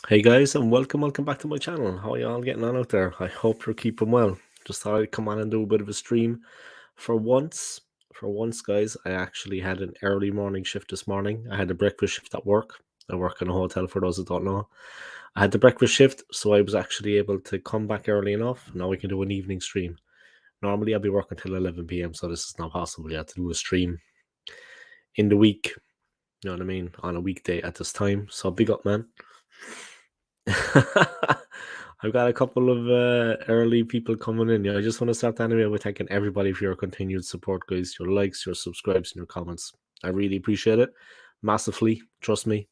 Hey guys, and welcome back to my channel. How are you all getting on out there? I hope you're keeping well. Just thought I'd come on and do a bit of a stream for once. For once, guys, I actually had an early morning shift this morning. I had a breakfast shift at work. I work in a hotel for those that don't know. I had the breakfast shift, so I was actually able to come back early enough. Now we can do an evening stream. Normally I'll be working till 11 p.m., so this is not possible. I had to do a stream in the week, you know what I mean, on a weekday at this time. So big up, man. I've got a couple of early people coming in. Yeah, I just want to start anyway with thanking everybody for your continued support, guys. Your likes, your subscribes, and your comments. I really appreciate it massively. Trust me.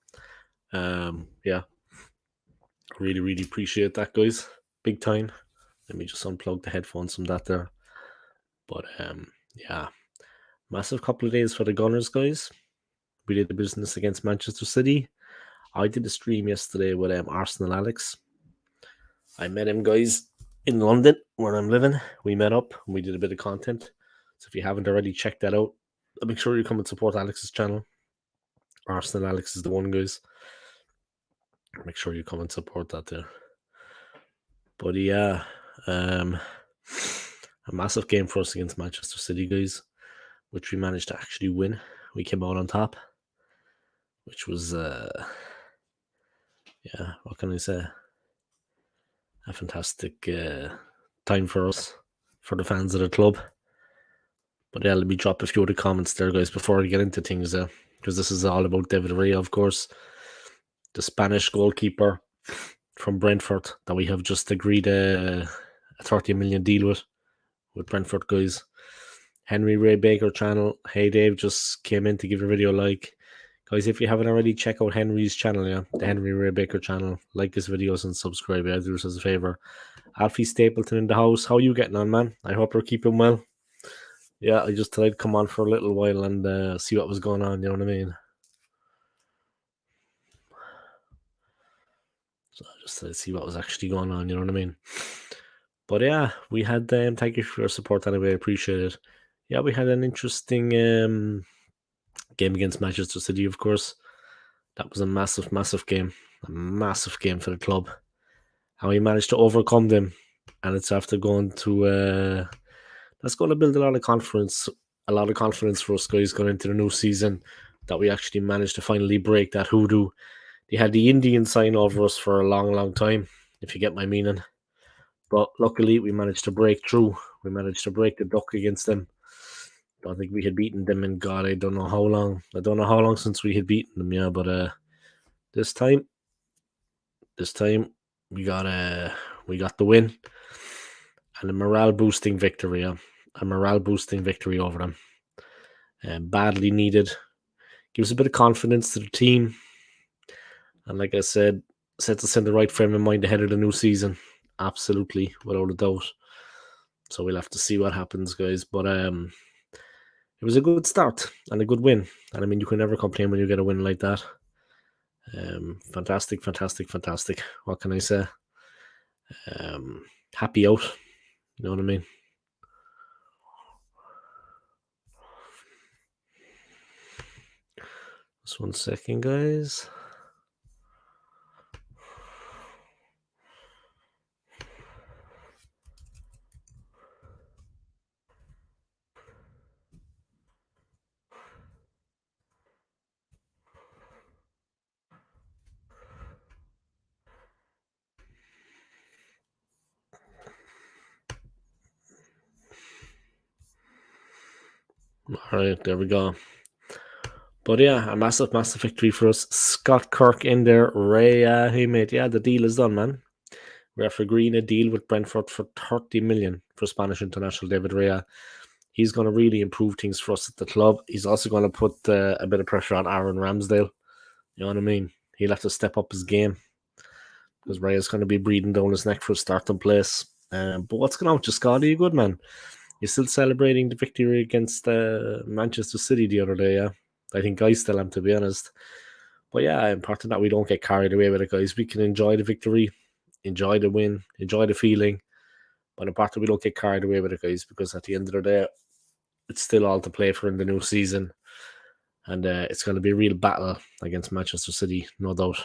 Yeah, really appreciate that, guys. Big time. Let me just unplug the headphones from that there. But yeah, massive couple of days for the Gunners, guys. We did the business against Manchester City. I did a stream yesterday with Arsenal Alex. I met him, guys, in London, where I'm living. We met up and we did a bit of content. So if you haven't already checked that out, make sure you come and support Alex's channel. Arsenal Alex is the one, guys. Make sure you come and support that there. But yeah, a massive game for us against Manchester City, guys, which we managed to actually win. We came out on top, which was, yeah, what can I say? A fantastic time for us, for the fans of the club. But yeah, let me drop a few of the comments there, guys, before I get into things, because this is all about David Raya, of course, the Spanish goalkeeper from Brentford that we have just agreed a 30 million deal with Brentford, guys. Henry Ray Baker channel. Hey Dave, just came in to give your video a like. Guys, if you haven't already, check out Henry's channel, yeah, the Henry Ray Baker channel. Like his videos and subscribe. Yeah, do us as a favor. Alfie Stapleton in the house. How you getting on, man? I hope you're keeping well. Yeah, I just thought I'd come on for a little while and see what was going on, you know what I mean? So I just to see what was actually going on, you know what I mean? But yeah, we had thank you for your support anyway, I appreciate it. Yeah, we had an interesting game against Manchester City, of course. That was a massive game. A massive game for the club. And we managed to overcome them. And it's after going to that's going to build a lot of confidence for us guys going into the new season that we actually managed to finally break that hoodoo. They had the Indian sign over us for a long time, if you get my meaning. But luckily, we managed to break through. We managed to break the duck against them. I don't think we had beaten them in God, I don't know how long. I don't know how long since we had beaten them, yeah. But this time we got the win and a morale boosting victory. Yeah. A morale boosting victory over them. Badly needed. Gives a bit of confidence to the team. And like I said, sets us in the right frame of mind ahead of the new season. Absolutely, without a doubt. So we'll have to see what happens, guys. But it was a good start and a good win. And I mean, you can never complain when you get a win like that. Fantastic. What can I say? Happy out. You know what I mean? Just 1 second, guys. All right, there we go. But yeah, a massive victory for us. Scott Kirk in there. Raya, hey mate, yeah, the deal is done, man. We're after agreeing a deal with Brentford for 30 million for Spanish international David Raya. He's going to really improve things for us at the club. He's also going to put a bit of pressure on Aaron Ramsdale. You know what I mean? He'll have to step up his game because Raya's going to be breathing down his neck for a starting place. But what's going on with you, Scott? Are you good, man? You're still celebrating the victory against Manchester City the other day, yeah? I think I still am, to be honest. But yeah, important that we don't get carried away with it, guys. We can enjoy the victory, enjoy the win, enjoy the feeling. But important we don't get carried away with it, guys, because at the end of the day, it's still all to play for in the new season. And it's going to be a real battle against Manchester City, no doubt.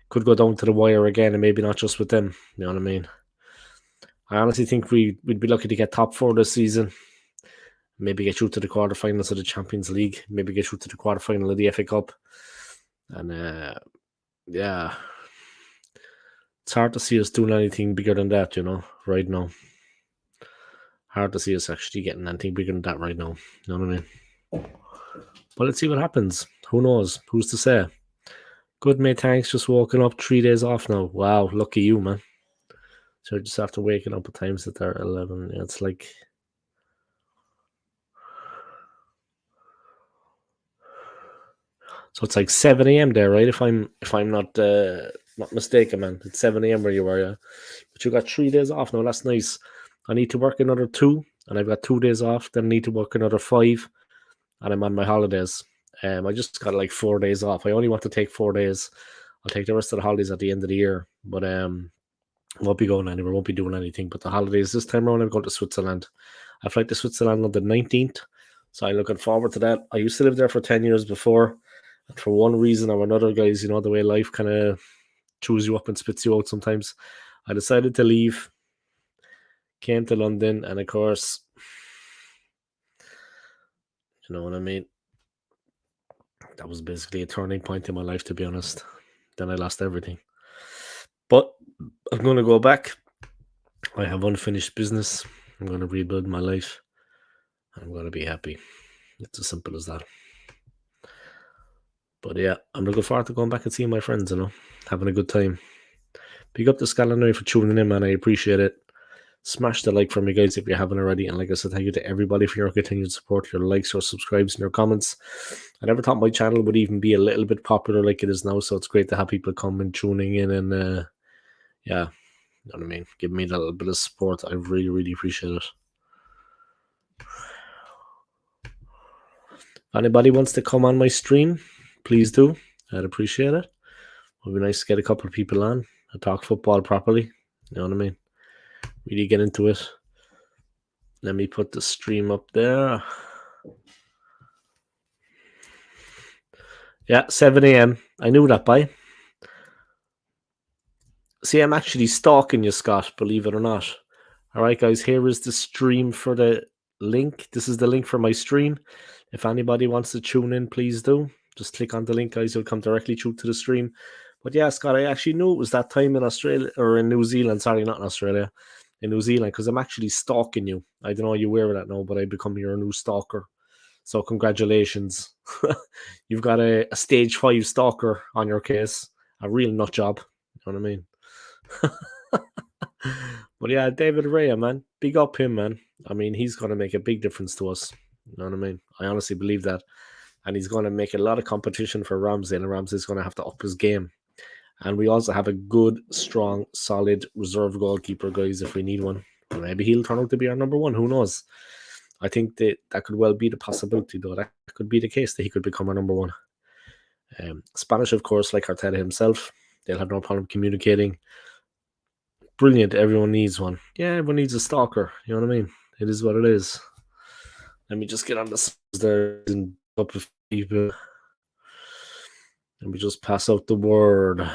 could go down to the wire again, and maybe not just with them. You know what I mean? I honestly think we'd be lucky to get top four this season. Maybe get through to the quarterfinals of the Champions League. Maybe get through to the quarterfinal of the FA Cup. And yeah, it's hard to see us doing anything bigger than that, right now. Hard to see us actually getting anything bigger than that right now. You know what I mean? But let's see what happens. Who knows? Who's to say? Good, mate. Thanks. Just woken up 3 days off now. Wow, lucky you, man. So just after waking up at times that they're 11. It's like... So it's like 7 a.m. there, right? If I'm not mistaken, man. It's 7 a.m. where you are, yeah. But you got 3 days off now. That's nice. I need to work another 2, and I've got 2 days off. Then I need to work another 5, and I'm on my holidays. I just got like 4 days off. I only want to take 4 days. I'll take the rest of the holidays at the end of the year. But won't be going anywhere. Won't be doing anything. But the holidays this time around, I'm going to Switzerland. I fly to Switzerland on the 19th. So I'm looking forward to that. I used to live there for 10 years before. And for one reason or another, guys, the way life kind of chews you up and spits you out sometimes. I decided to leave, came to London, and of course, you know what I mean? That was basically a turning point in my life, to be honest. Then I lost everything. But I'm going to go back. I have unfinished business. I'm going to rebuild my life. I'm going to be happy. It's as simple as that. But yeah, I'm looking forward to going back and seeing my friends, having a good time. Big up to Scotland for tuning in, man. I appreciate it. Smash the like for me, guys, if you haven't already. And like I said, thank you to everybody for your continued support, your likes, your subscribes, and your comments. I never thought my channel would even be a little bit popular like it is now, so it's great to have people come and tuning in and, yeah, you know what I mean? Give me a little bit of support. I really, really appreciate it. If anybody wants to come on my stream, please do. I'd appreciate it. It would be nice to get a couple of people on and talk football properly. You know what I mean? Really get into it. Let me put the stream up there. Yeah, 7 a.m. I knew that by. See, I'm actually stalking you, Scott, believe it or not. All right, guys, here is the stream for the link. This is the link for my stream. If anybody wants to tune in, please do. Just click on the link, guys. You'll come directly through to the stream. But yeah, Scott, I actually knew it was that time in Australia, or in New Zealand. Sorry, not in Australia. In New Zealand, because I'm actually stalking you. I don't know you aware of that now, but I become your new stalker. So congratulations. You've got a stage 5 stalker on your case. A real nut job. You know what I mean? But yeah, David Raya, man. Big up him, man. I mean, he's going to make a big difference to us. You know what I mean? I honestly believe that. And he's going to make a lot of competition for Ramsey, and Ramsey's going to have to up his game. And we also have a good, strong, solid reserve goalkeeper, guys, if we need one. Maybe he'll turn out to be our number 1. Who knows? I think that could well be the possibility, though. That could be the case that he could become our number 1. Spanish, of course, like Arteta himself, they'll have no problem communicating. Brilliant. Everyone needs one. Yeah, everyone needs a stalker. You know what I mean? It is what it is. Let me just get on the there and up with people. Let me just pass out the word.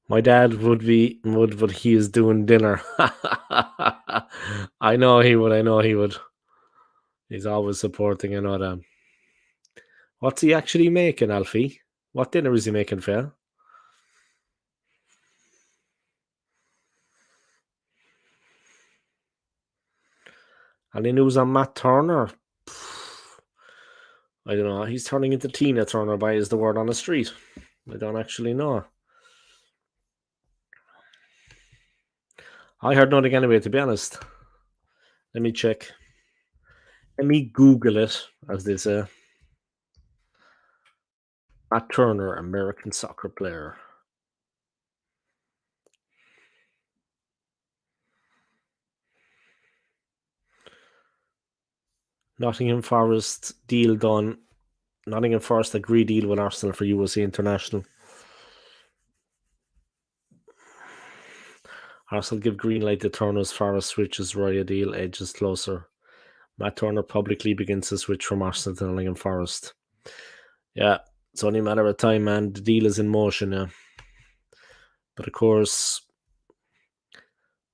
My dad would he is doing dinner. I know he would. He's always supporting, that. What's he actually making, Alfie? What dinner is he making, Phil? Any news on Matt Turner? I don't know. He's turning into Tina Turner by is the word on the street. I don't actually know. I heard nothing anyway, to be honest. Let me check. Let me Google it, as they say. Matt Turner, American soccer player. Nottingham Forest deal done. Nottingham Forest agree deal with Arsenal for USA International. Arsenal give green light to Turner's Forest switches Raya deal edges closer. Matt Turner publicly begins to switch from Arsenal to Nottingham Forest. Yeah, it's only a matter of time, man. The deal is in motion, yeah. But of course,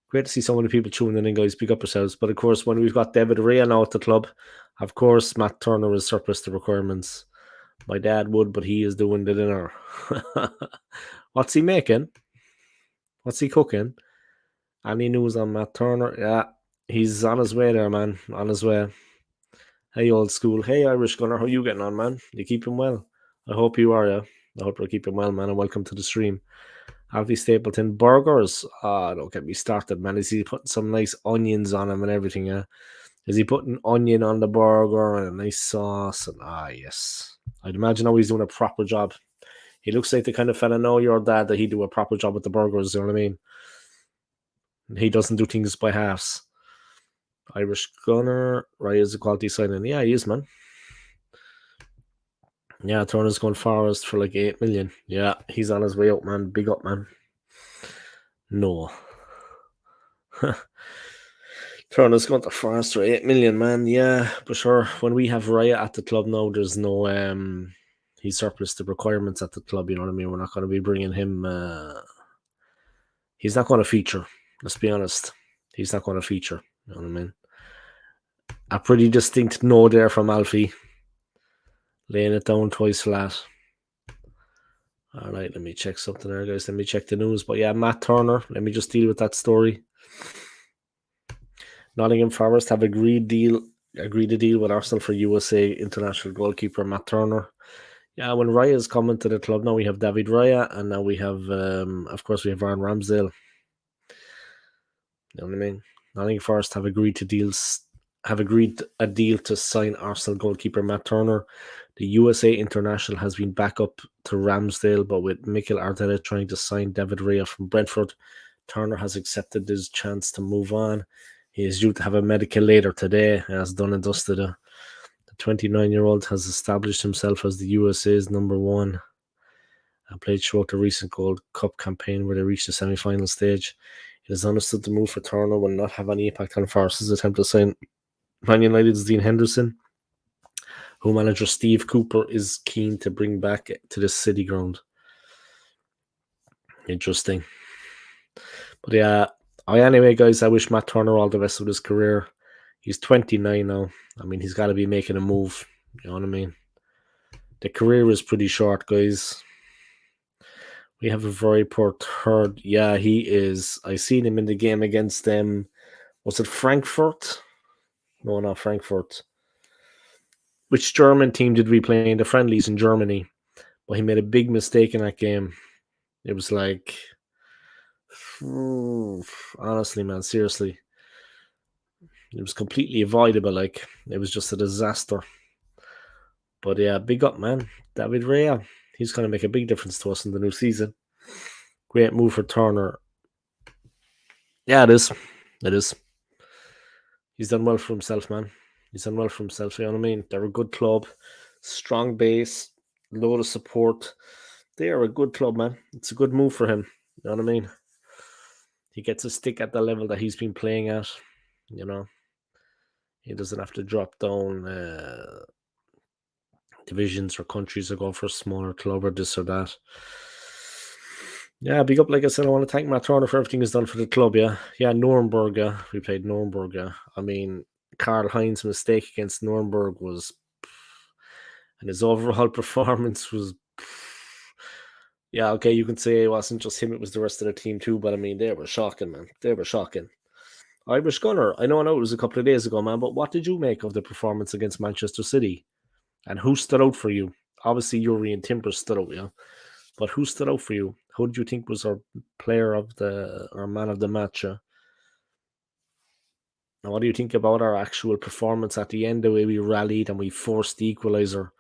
great to see so many people tuning in, guys. Pick up yourselves. But of course, when we've got David Raya now at the club, of course, Matt Turner is surplus to requirements. My dad would, but he is doing the dinner. What's he making? What's he cooking? Any news on Matt Turner? Yeah, he's on his way there, man. On his way. Hey, old school. Hey, Irish Gunner. How you getting on, man? You keeping well? I hope you are, yeah. I hope you're keeping well, man, and welcome to the stream. Alfie Stapleton burgers. Don't get me started, man. Is he putting some nice onions on them and everything, yeah? Is he putting onion on the burger and a nice sauce? And yes. I'd imagine how he's doing a proper job. He looks like the kind of fella, know your dad, that he'd do a proper job with the burgers, you know what I mean? He doesn't do things by halves. Irish Gunner, Raya's a quality signing. Yeah, he is, man. Yeah, Turner's going Forest for like 8 million. Yeah, he's on his way out, man. Big up, man. No. Turner's going to Forest for 8 million, man. Yeah, but sure. When we have Raya at the club now, there's no he's surplus to requirements at the club, you know what I mean? We're not going to be bringing him he's not going to feature. Let's be honest. He's not going to feature, you know what I mean? A pretty distinct no there from Alfie. Laying it down twice flat. All right, let me check something there, guys. Let me check the news. But yeah, Matt Turner, let me just deal with that story. Nottingham Forest have agreed a deal with Arsenal for USA international goalkeeper Matt Turner. Yeah, when Raya is coming to the club now, we have David Raya, and now we have, of course, we have Aaron Ramsdale. You know what I mean? Nottingham Forest have agreed a deal to sign Arsenal goalkeeper Matt Turner. The USA international has been back up to Ramsdale, but with Mikel Arteta trying to sign David Raya from Brentford, Turner has accepted his chance to move on. He is due to have a medical later today, as done and dusted. The 29-year-old has established himself as the USA's number one and played throughout the recent Gold Cup campaign where they reached the semi-final stage. It is understood the move for Turner will not have any impact on Forest's attempt to sign Man United's Dean Henderson, who manager Steve Cooper is keen to bring back to the City ground. Interesting. But yeah, anyway, guys, I wish Matt Turner all the best of his career. He's 29 now. I mean, he's got to be making a move. You know what I mean? The career is pretty short, guys. We have a very poor third. Yeah, he is. I seen him in the game against them. Was it Frankfurt? No, not Frankfurt. Which German team did we play in the friendlies in Germany? But he made a big mistake in that game. It was like, honestly, man, seriously. It was completely avoidable. Like, it was just a disaster. But yeah, big up, man. David Raya. He's going to make a big difference to us in the new season. Great move for Turner. Yeah, it is. It is. He's done well for himself, man. He's done well for himself, you know what I mean? They're a good club. Strong base. Load of support. They are a good club, man. It's a good move for him. You know what I mean? He gets to stick at the level that he's been playing at. You know? He doesn't have to drop down divisions or countries or go for a smaller club or this or that. Yeah, big up. Like I said, I want to thank Matt Turner for everything he's done for the club. Yeah, Nuremberg. Yeah, we played Nuremberg. Yeah, I mean, Karl-Heinz's mistake against Nuremberg was, and his overall performance was. Yeah, okay, you can say it wasn't just him; it was the rest of the team too. But I mean, they were shocking, man. They were shocking. Irish Gunner. I know it was a couple of days ago, man. But what did you make of the performance against Manchester City? And who stood out for you? Obviously, Yuri and Timber stood out, yeah. But who stood out for you? Who did you think was our player of our man of the match? Now, what do you think about our actual performance at the end? The way we rallied and we forced the equaliser.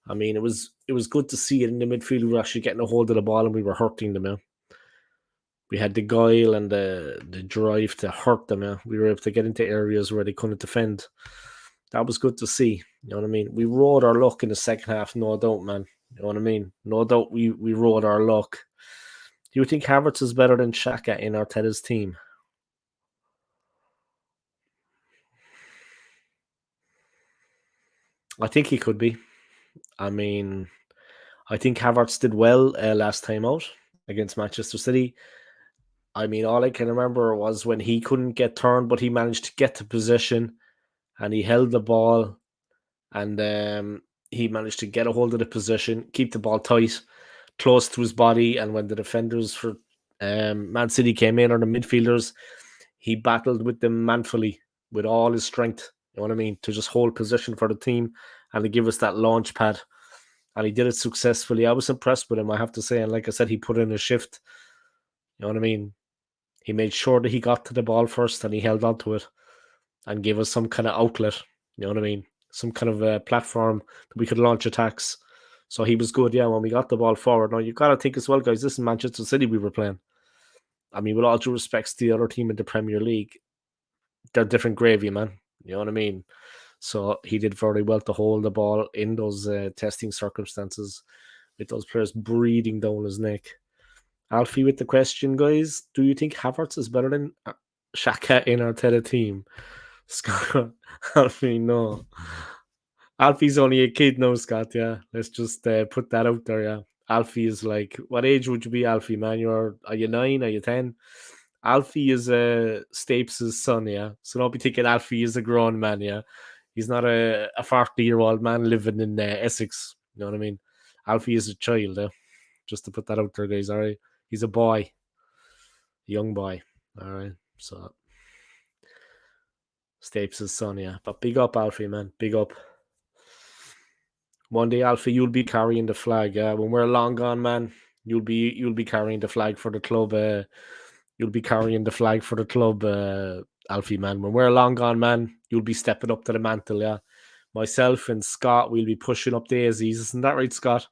I mean, it was good to see it in the midfield. We were actually getting a hold of the ball and we were hurting them. Yeah. We had the guile and the drive to hurt them. Yeah. We were able to get into areas where they couldn't defend. that was good to see. You know what I mean? We rode our luck in the second half, no doubt, man. You know what I mean? No doubt we rode our luck. Do you think Havertz is better than Xhaka in Arteta's team? I think he could be. I mean, I think Havertz did well last time out against Manchester City. I mean, all I can remember was when he couldn't get turned, but he managed to get to position and he held the ball and he managed to get a hold of the position, keep the ball tight, close to his body. And when the defenders for Man City came in, or the midfielders, he battled with them manfully with all his strength. You know what I mean? To just hold position for the team and to give us that launch pad. And he did it successfully. I was impressed with him, I have to say. And like I said, he put in a shift. You know what I mean? He made sure that he got to the ball first and he held on to it and gave us some kind of outlet. You know what I mean? Some kind of a platform that we could launch attacks. So he was good, yeah, when we got the ball forward. Now, you got to think as well, guys, this is Manchester City we were playing. I mean, with all due respects to the other team in the Premier League, they're different gravy, man. You know what I mean? So he did very well to hold the ball in those testing circumstances with those players breathing down his neck. Alfie with the question, guys. Do you think Havertz is better than Xhaka in our Arteta team? Scott, Alfie, no. Alfie's only a kid now, Scott, yeah. Let's just put that out there, yeah. Alfie is like, what age would you be, Alfie, man? Are you 9? Are you 10? Alfie is Stapes' son, yeah. So don't be thinking Alfie is a grown man, yeah. He's not a 40-year-old man living in Essex. You know what I mean? Alfie is a child, just to put that out there, guys, all right? He's a boy, young boy, all right? So Stapes' son, yeah. But big up, Alfie, man. Big up. One day, Alfie, you'll be carrying the flag. Yeah, when we're long gone, man, you'll be carrying the flag for the club. You'll be carrying the flag for the club, Alfie, man. When we're long gone, man, you'll be stepping up to the mantle. Yeah, myself and Scott will be pushing up daisies. Isn't that right, Scott?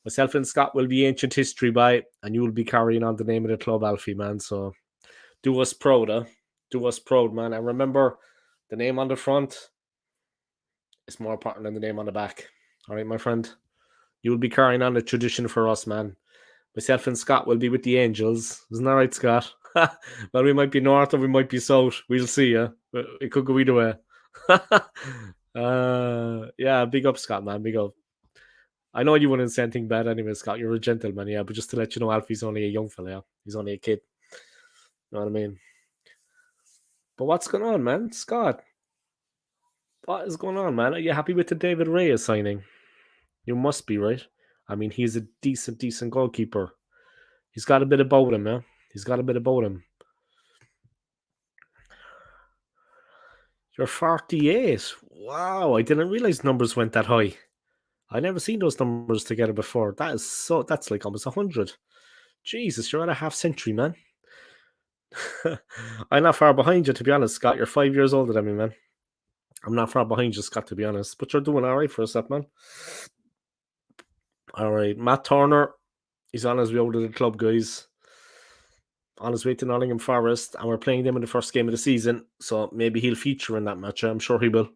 Myself and Scott will be ancient history by, and you will be carrying on the name of the club, Alfie, man. So do us proud, huh? Do us proud, man. And remember, the name on the front is more important than the name on the back. All right, my friend. You'll be carrying on the tradition for us, man. Myself and Scott will be with the Angels. Isn't that right, Scott? Well, we might be north or we might be south. We'll see, yeah. It could go either way. Yeah, big up, Scott, man. Big up. I know you wouldn't say anything bad anyway, Scott. You're a gentleman, yeah. But just to let you know, Alfie's only a young fella, yeah. He's only a kid. You know what I mean? But what's going on, man? Scott, what is going on, man? Are you happy with the David Raya signing? You must be, right? I mean, he's a decent goalkeeper. He's got a bit about him, yeah. He's got a bit about him. You're 48. Wow, I didn't realize numbers went that high. I never seen those numbers together before. That's like almost 100. Jesus, you're at a half century, man. I'm not far behind you, to be honest, Scott. You're 5 years older than me, man. I'm not far behind you, Scott, to be honest. But you're doing all right for a step, man. All right, Matt Turner. He's on his way out of the club, guys. On his way to Nottingham Forest, and we're playing them in the first game of the season. So maybe he'll feature in that match. I'm sure he will.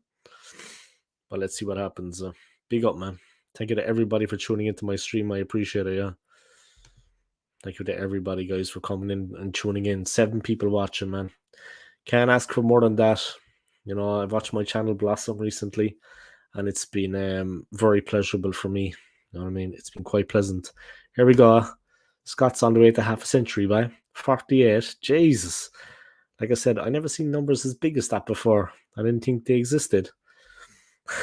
But let's see what happens. Big up, man. Thank you to everybody for tuning into my stream. I appreciate it, yeah. Thank you to everybody, guys, for coming in and tuning in. 7 people watching, man. Can't ask for more than that. You know, I've watched my channel blossom recently, and it's been very pleasurable for me. You know what I mean? It's been quite pleasant. Here we go. Scott's on the way to half a century, by 48. Jesus. Like I said, I never seen numbers as big as that before. I didn't think they existed.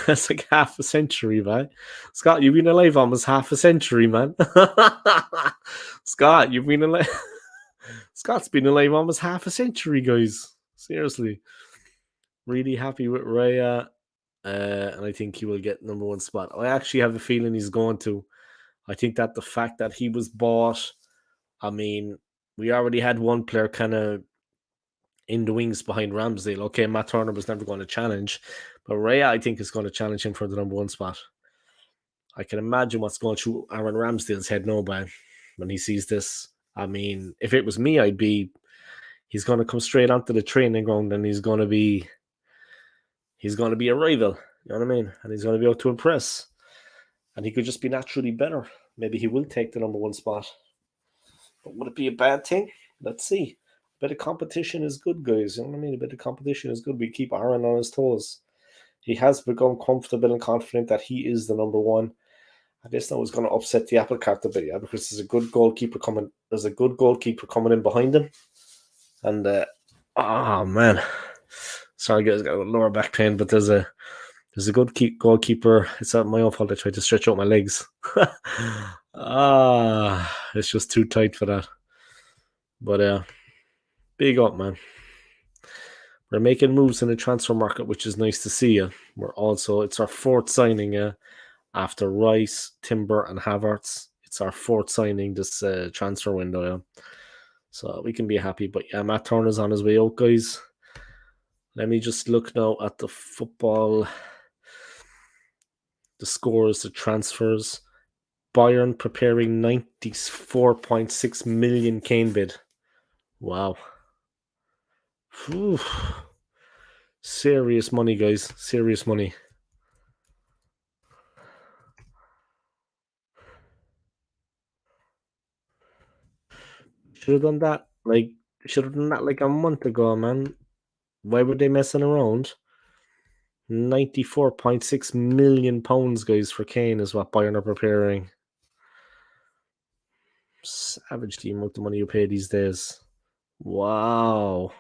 That's like half a century, man. Scott, you've been alive almost half a century, man. Scott, you've been alive. Scott's been alive almost half a century, guys. Seriously. Really happy with Raya. And I think he will get number 1 spot. I actually have a feeling he's going to. I think that the fact that he was bought, I mean, we already had one player kind of in the wings behind Ramsdale. Okay, Matt Turner was never going to challenge, but Raya, I think, is going to challenge him for the number 1 spot. I can imagine what's going through Aaron Ramsdale's head now, man, when he sees this. I mean, if it was me, he's going to come straight onto the training ground and he's going to be he's going to be a rival. You know what I mean? And he's going to be able to impress. And he could just be naturally better. Maybe he will take the number one spot. But would it be a bad thing? Let's see. A bit of competition is good, guys. You know what I mean? A bit of competition is good. We keep Aaron on his toes. He has become comfortable and confident that he is the number one. I guess that was going to upset the apple cart a bit, yeah, because there's a good goalkeeper coming. There's a good goalkeeper coming in behind him, and oh man, sorry guys, got a lower back pain, but there's a good goalkeeper. It's not my own fault. I tried to stretch out my legs. It's just too tight for that. But big up, man. We're making moves in the transfer market, which is nice to see. It's our fourth signing. After Rice, Timber, and Havertz, it's our fourth signing this transfer window. Yeah. So we can be happy. But yeah, Matt Turner's on his way out, guys. Let me just look now at the football, the scores, the transfers. Bayern preparing 94.6 million Kane bid. Wow. Whew. Serious money, guys. Serious money. Should have done that. Should have done that like a month ago, man. Why were they messing around? 94.6 million pounds, guys, for Kane is what Bayern are preparing. Savage the amount of money you pay these days. Wow.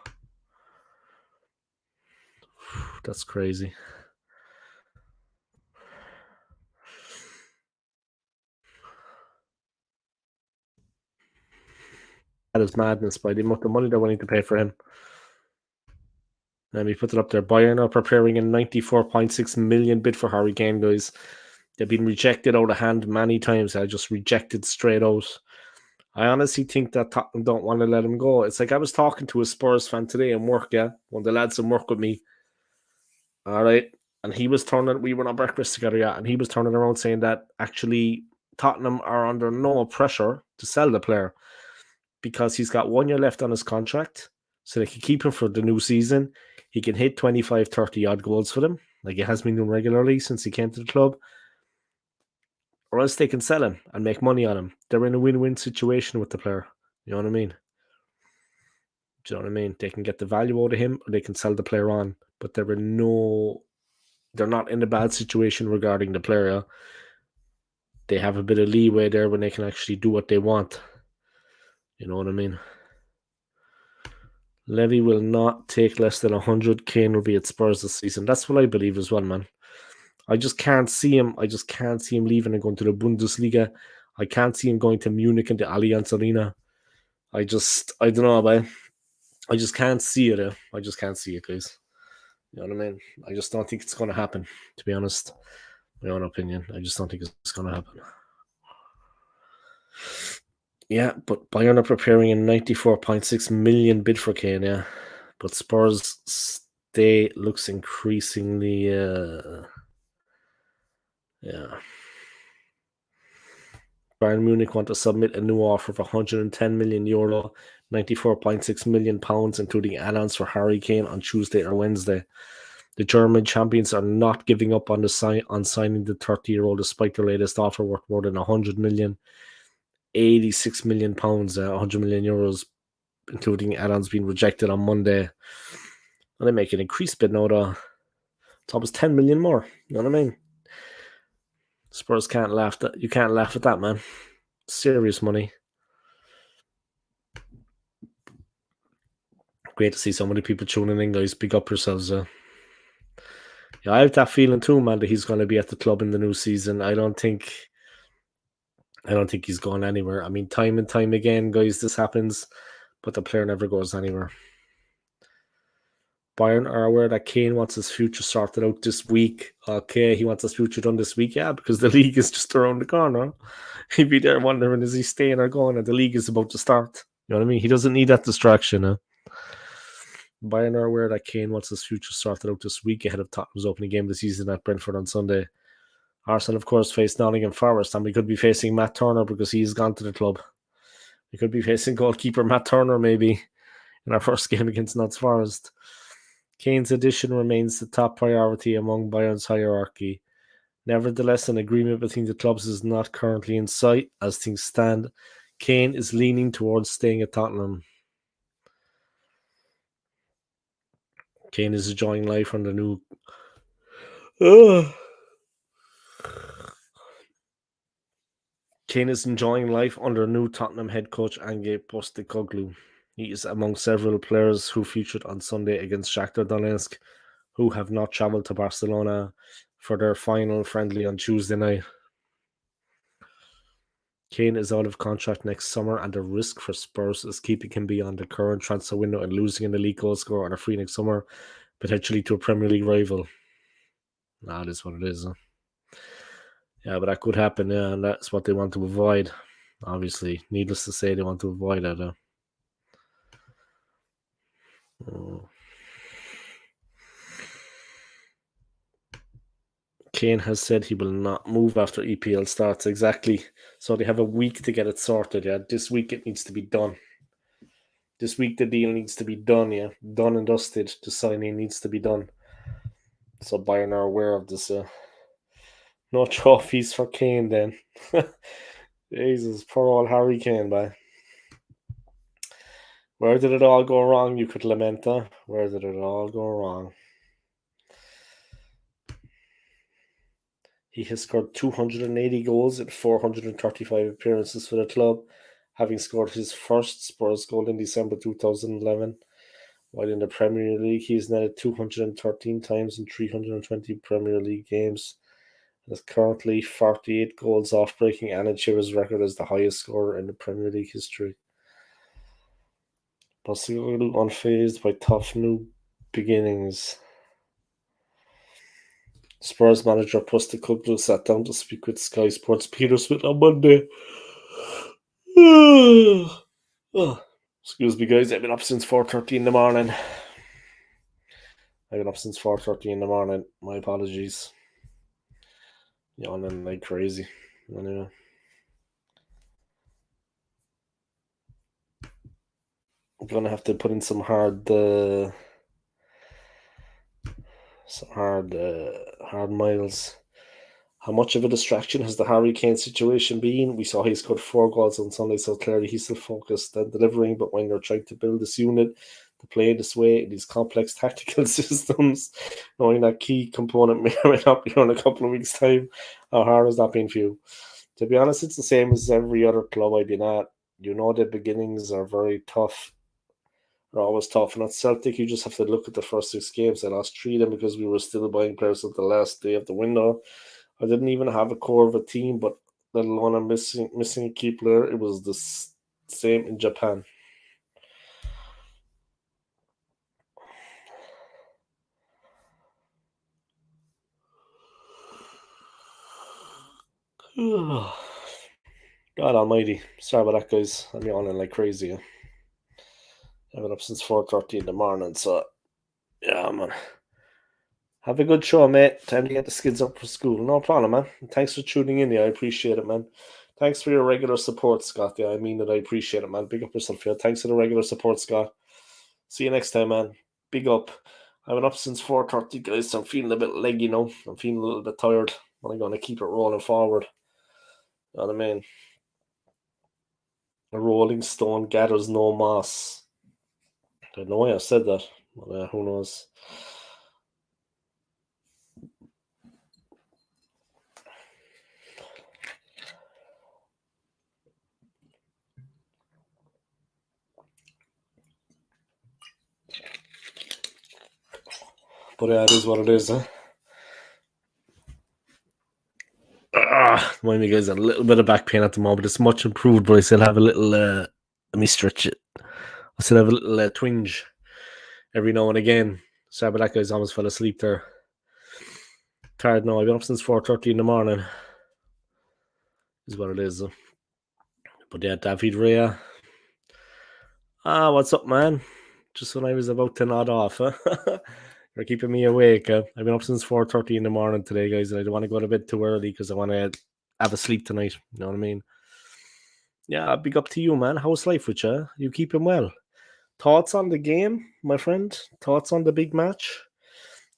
That's crazy. That is madness by the amount of money they're willing to pay for him. Let me put it up there. Bayern are preparing a 94.6 million bid for Harry Kane, guys. They've been rejected out of hand many times. I just rejected straight out. I honestly think that Tottenham don't want to let him go. It's like I was talking to a Spurs fan today in work, yeah? One of the lads in work with me. All right. And we were on breakfast together, yeah, and he was turning around saying that actually Tottenham are under no pressure to sell the player because he's got 1 year left on his contract. So they can keep him for the new season. He can hit 25, 30 odd goals for them, like he has been doing regularly since he came to the club. Or else they can sell him and make money on him. They're in a win-win situation with the player. You know what I mean? Do you know what I mean? They can get the value out of him or they can sell the player on. But they're not in a bad situation regarding the player. They have a bit of leeway there when they can actually do what they want. You know what I mean? Levy will not take less than 100. Kane will be at Spurs this season. That's what I believe as well, man. I just can't see him. I just can't see him leaving and going to the Bundesliga. I can't see him going to Munich and the Allianz Arena. I don't know, man. I just can't see it. I just can't see it, guys. You know what I mean? I just don't think it's going to happen, to be honest. My own opinion. I just don't think it's going to happen. Yeah, but Bayern are preparing a 94.6 million bid for Kane, yeah. But Spurs stay looks increasingly yeah. Bayern Munich want to submit a new offer of 110 million euro, 94.6 million pounds, including add-ons for Harry Kane on Tuesday or Wednesday. The German champions are not giving up on signing the 30-year-old despite their latest offer worth more than 100 million, 86 million pounds, 100 million euros, including add-ons being rejected on Monday. And they make an increased bid now, though. It's almost 10 million more. You know what I mean? Spurs can't laugh at you can't laugh at that, man. Serious money. Great to see so many people tuning in, guys. Big up yourselves. Yeah, I have that feeling too, man, that he's going to be at the club in the new season. I don't think he's going anywhere. I mean, time and time again, guys, this happens, but the player never goes anywhere. Bayern are aware that Kane wants his future sorted out this week. Okay, he wants his future done this week, yeah, because the league is just around the corner. He'd be there wondering, is he staying or going? And the league is about to start. You know what I mean? He doesn't need that distraction. Bayern are aware that Kane wants his future sorted out this week ahead of Tottenham's opening game of the season at Brentford on Sunday. Arsenal, of course, face Nottingham Forest, and we could be facing Matt Turner because he's gone to the club. We could be facing goalkeeper Matt Turner maybe in our first game against Notts Forest. Kane's addition remains the top priority among Bayern's hierarchy. Nevertheless, an agreement between the clubs is not currently in sight. As things stand, Kane is leaning towards staying at Tottenham. Kane is enjoying life under new. Kane is enjoying life under new Tottenham head coach Ange Postecoglou. He is among several players who featured on Sunday against Shakhtar Donetsk, who have not travelled to Barcelona for their final friendly on Tuesday night. Kane is out of contract next summer, and the risk for Spurs is keeping him beyond the current transfer window and losing an elite goal scorer on a free next summer, potentially to a Premier League rival. That is what it is. Huh? Yeah, but that could happen, yeah, and that's what they want to avoid. Obviously, needless to say, they want to avoid that. Kane has said he will not move after EPL starts. Exactly. So they have a week to get it sorted. Yeah, this week it needs to be done. This week the deal needs to be done. Yeah, done and dusted. The signing needs to be done. So Bayern are aware of this. No trophies for Kane then. Jesus, poor old Harry Kane, man. Where did it all go wrong? You could lament, huh? Where did it all go wrong? He has scored 280 goals in 435 appearances for the club, having scored his first Spurs goal in December 2011. While in the Premier League, he has netted 213 times in 320 Premier League games. There's currently 48 goals off breaking Alan Shearer's record as the highest scorer in the Premier League history. Postecoglou unfazed by tough new beginnings. Spurs manager Postecoglou sat down to speak with Sky Sports Peter Smith on Monday. Excuse me, guys. I've been up since 4:30 in the morning. My apologies. Yawning like crazy. Anyway. I'm gonna have to put in some hard miles. How much of a distraction has the Harry Kane situation been? We saw he scored 4 goals on Sunday, so clearly he's still focused and delivering. But when you're trying to build this unit to play this way in these complex tactical systems, knowing that key component may or may not be here in a couple of weeks' time, how hard has that been for you? To be honest, it's the same as every other club I've been at. You know, the beginnings are very tough. They're always tough. And at Celtic, you just have to look at the first 6 games. I lost 3 of them because we were still buying players at the last day of the window. I didn't even have a core of a team, but let alone I'm missing a key player. It was the same in Japan. God almighty. Sorry about that, guys. I'm yawning like crazy. I've been up since 4:30 in the morning, so yeah, man. Have a good show, mate. Time to get the skids up for school. No problem, man. Thanks for tuning in. Yeah, I appreciate it, man. Thanks for your regular support, Scott. Yeah, I mean that. I appreciate it, man. Big up yourself, yeah. Thanks for the regular support, Scott. See you next time, man. Big up. I've been up since 4:30, guys, so I'm feeling a bit leggy now. I'm feeling a little bit tired, but I'm going to keep it rolling forward. You know what I mean? A rolling stone gathers no moss. I don't know why I said that, but who knows? But yeah, it is what it is, huh? Mind me, guys, a little bit of back pain at the moment. It's much improved, but I still have a little. Let me stretch it. I still have a little twinge every now and again. Sorry about that, guys. I almost fell asleep there. Tired now. I've been up since 4:30 in the morning. Is what it is. But yeah, David Raya. What's up, man? Just when I was about to nod off, huh? You're keeping me awake. I've been up since 4:30 in the morning today, guys, and I don't want to go to bed too early because I want to have a sleep tonight. You know what I mean? Yeah, big up to you, man. How's life with you? You keeping well? Thoughts on the game, my friend? Thoughts on the big match?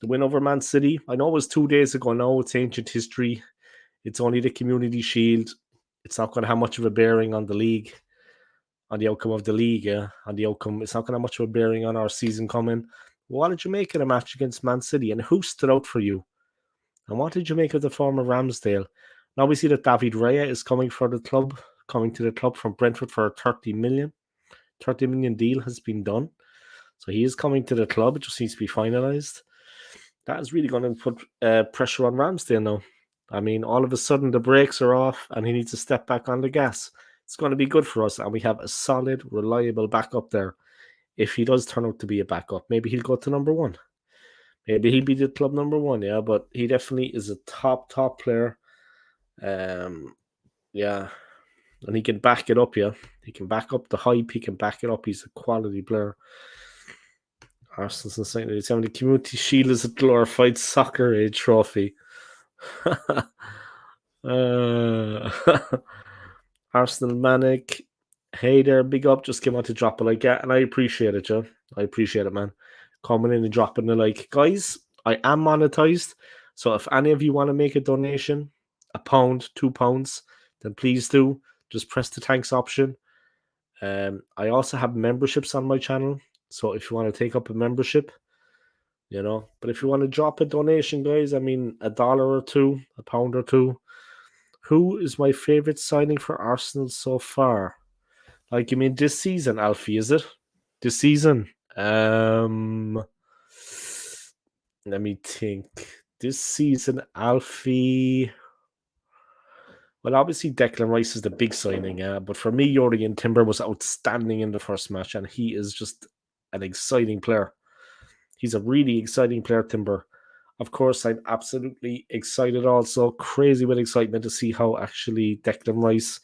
The win over Man City? I know it was 2 days ago now. It's ancient history. It's only the Community Shield. It's not going to have much of a bearing on the league, on the outcome of the league, yeah. On the outcome, it's not going to have much of a bearing on our season coming. What did you make of the match against Man City, and who stood out for you? And what did you make of the former Ramsdale? Now we see that David Raya is coming for the club, coming to the club from Brentford for a 30 million. 30 million deal has been done. So he is coming to the club. It just needs to be finalised. That is really going to put pressure on Ramsdale now. I mean, all of a sudden the brakes are off and he needs to step back on the gas. It's going to be good for us, and we have a solid, reliable backup there. If he does turn out to be a backup, maybe he'll go to number one. Maybe he'll be the club number one, yeah. But he definitely is a top player. Yeah, and he can back it up, yeah. He can back up the hype. He can back it up. He's a quality player. Arsenal's insane. It's having the Community Shield is a glorified soccer age trophy. uh, Arsenal Manic. Hey there, big up. Just came out to drop a like. Yeah, and I appreciate it, Joe. I appreciate it, man. Coming in and dropping the like. Guys, I am monetized. So if any of you want to make a donation, £1, £2, then please do. Just press the thanks option. I also have memberships on my channel. So if you want to take up a membership, but if you want to drop a donation, guys, I mean, $1 or two, £1 or two. Who is my favorite signing for Arsenal so far? Like, you mean this season, Alfie, is it? This season? Let me think. This season, Alfie. Well, obviously, Declan Rice is the big signing, but for me, Jurgen Timber was outstanding in the first match, and he is just an exciting player. He's a really exciting player, Timber. Of course, I'm absolutely excited also, crazy with excitement to see how actually Declan Rice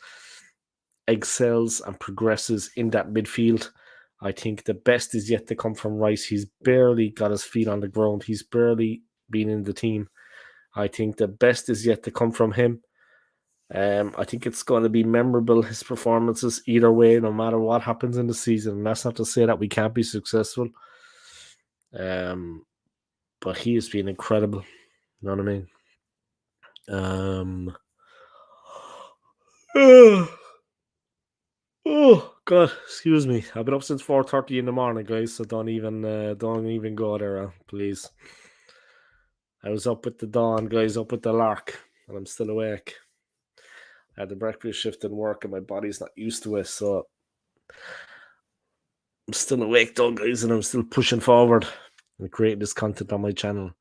excels and progresses in that midfield. I think the best is yet to come from Rice. He's barely got his feet on the ground. He's barely been in the team. I think the best is yet to come from him. I think it's going to be memorable, his performances, either way, no matter what happens in the season. And that's not to say that we can't be successful. But he has been incredible. You know what I mean? Oh God, excuse me. I've been up since 4:30 in the morning, guys. So don't even go there, please. I was up with the dawn, guys, up with the lark, and I'm still awake. I had the breakfast shift in work, and my body's not used to it, so I'm still awake, though, guys, and I'm still pushing forward and creating this content on my channel.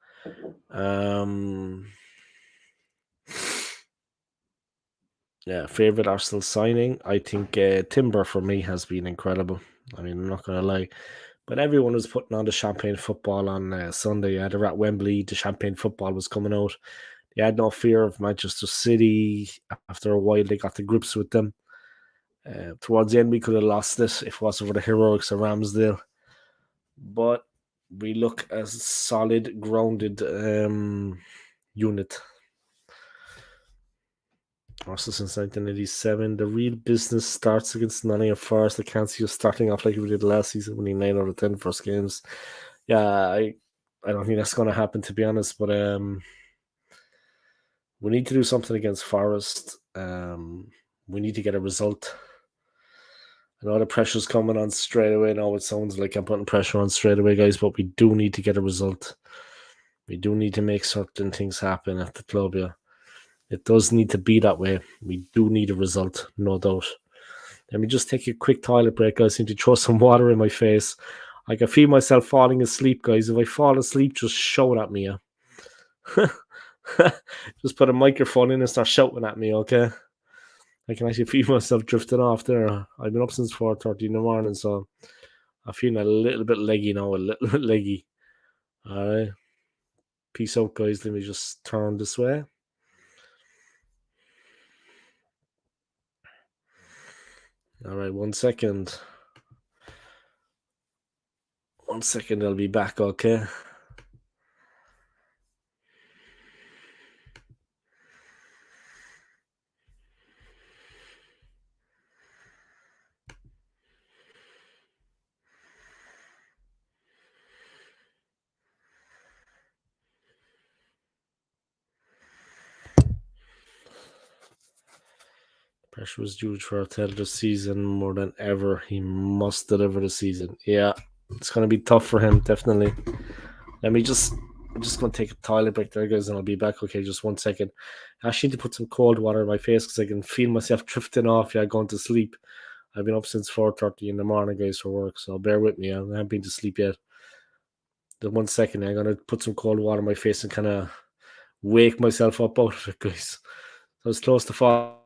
Yeah, favorite Arsenal signing. I think Timber for me has been incredible. I mean, I'm not gonna lie, but everyone was putting on the champagne football on Sunday. Yeah, they were at Wembley. The champagne football was coming out. They had no fear of Manchester City. After a while, they got to grips with them. Towards the end, we could have lost this if it wasn't for the heroics of Ramsdale. But we look as a solid, grounded unit. Also, since 1987, the real business starts against Nottingham Forest. I can't see us starting off like we did last season, winning 9 out of 10 first games. Yeah, I don't think that's going to happen, to be honest. But we need to do something against Forest. We need to get a result. I know the pressure's coming on straight away. Now it sounds like I'm putting pressure on straight away, guys, but we do need to get a result. We do need to make certain things happen at the club, yeah. It does need to be that way. We do need a result, no doubt. Let me just take a quick toilet break, guys. I need to throw some water in my face. I can feel myself falling asleep, guys. If I fall asleep, just shout at me, yeah. Just put a microphone in and start shouting at me, okay? I can actually feel myself drifting off there. I've been up since 4:30 in the morning, so I'm feeling a little bit leggy now, a little bit leggy. All right. Peace out, guys. Let me just turn this way. All right, 1 second. 1 second, I'll be back, okay? Pressure was huge for Arteta this season more than ever. He must deliver the season. Yeah, it's going to be tough for him, definitely. Let me just, I'm just going to take a toilet break there, guys, and I'll be back. Okay, just 1 second. I actually need to put some cold water in my face because I can feel myself drifting off. Yeah, going to sleep. I've been up since 4:30 in the morning, guys, for work, so bear with me. I haven't been to sleep yet. The 1 second, I'm going to put some cold water in my face and kind of wake myself up out of it, guys. I was close to fall.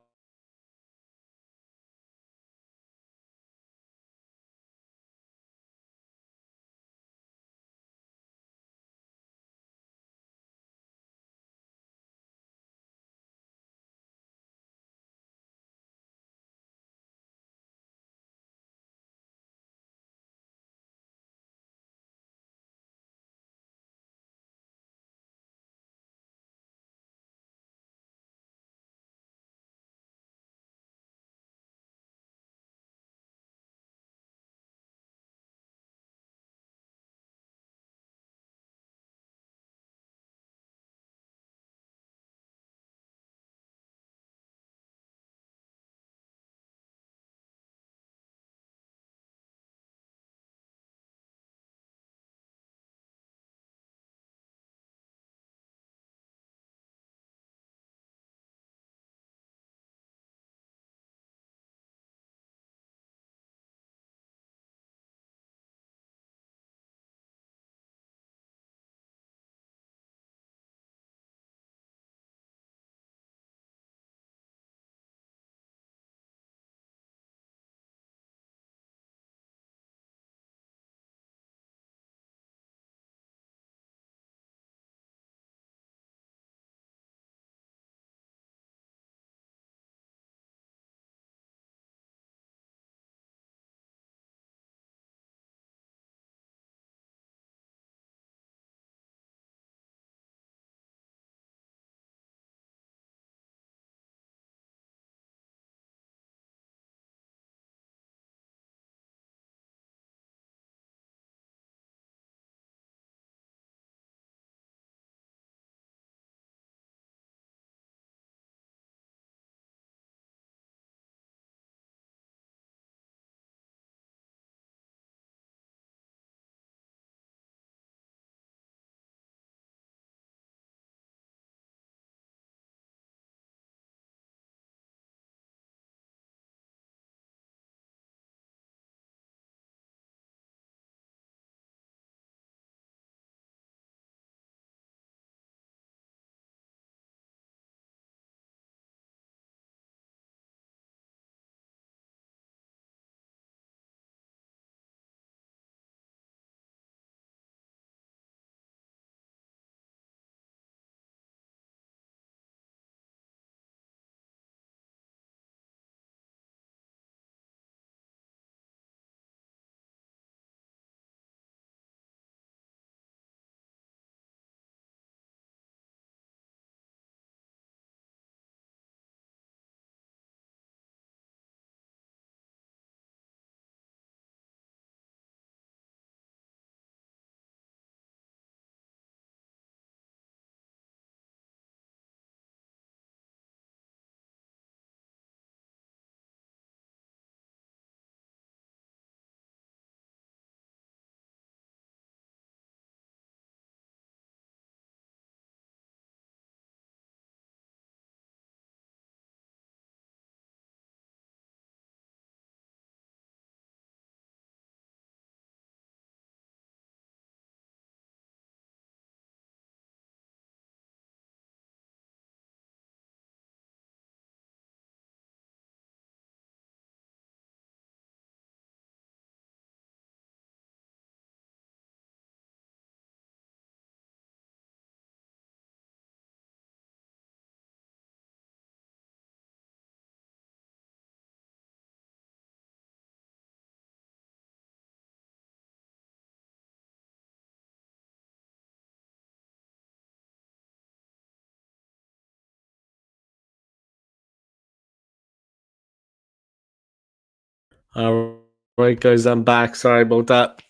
All right, guys, I'm back. Sorry about that.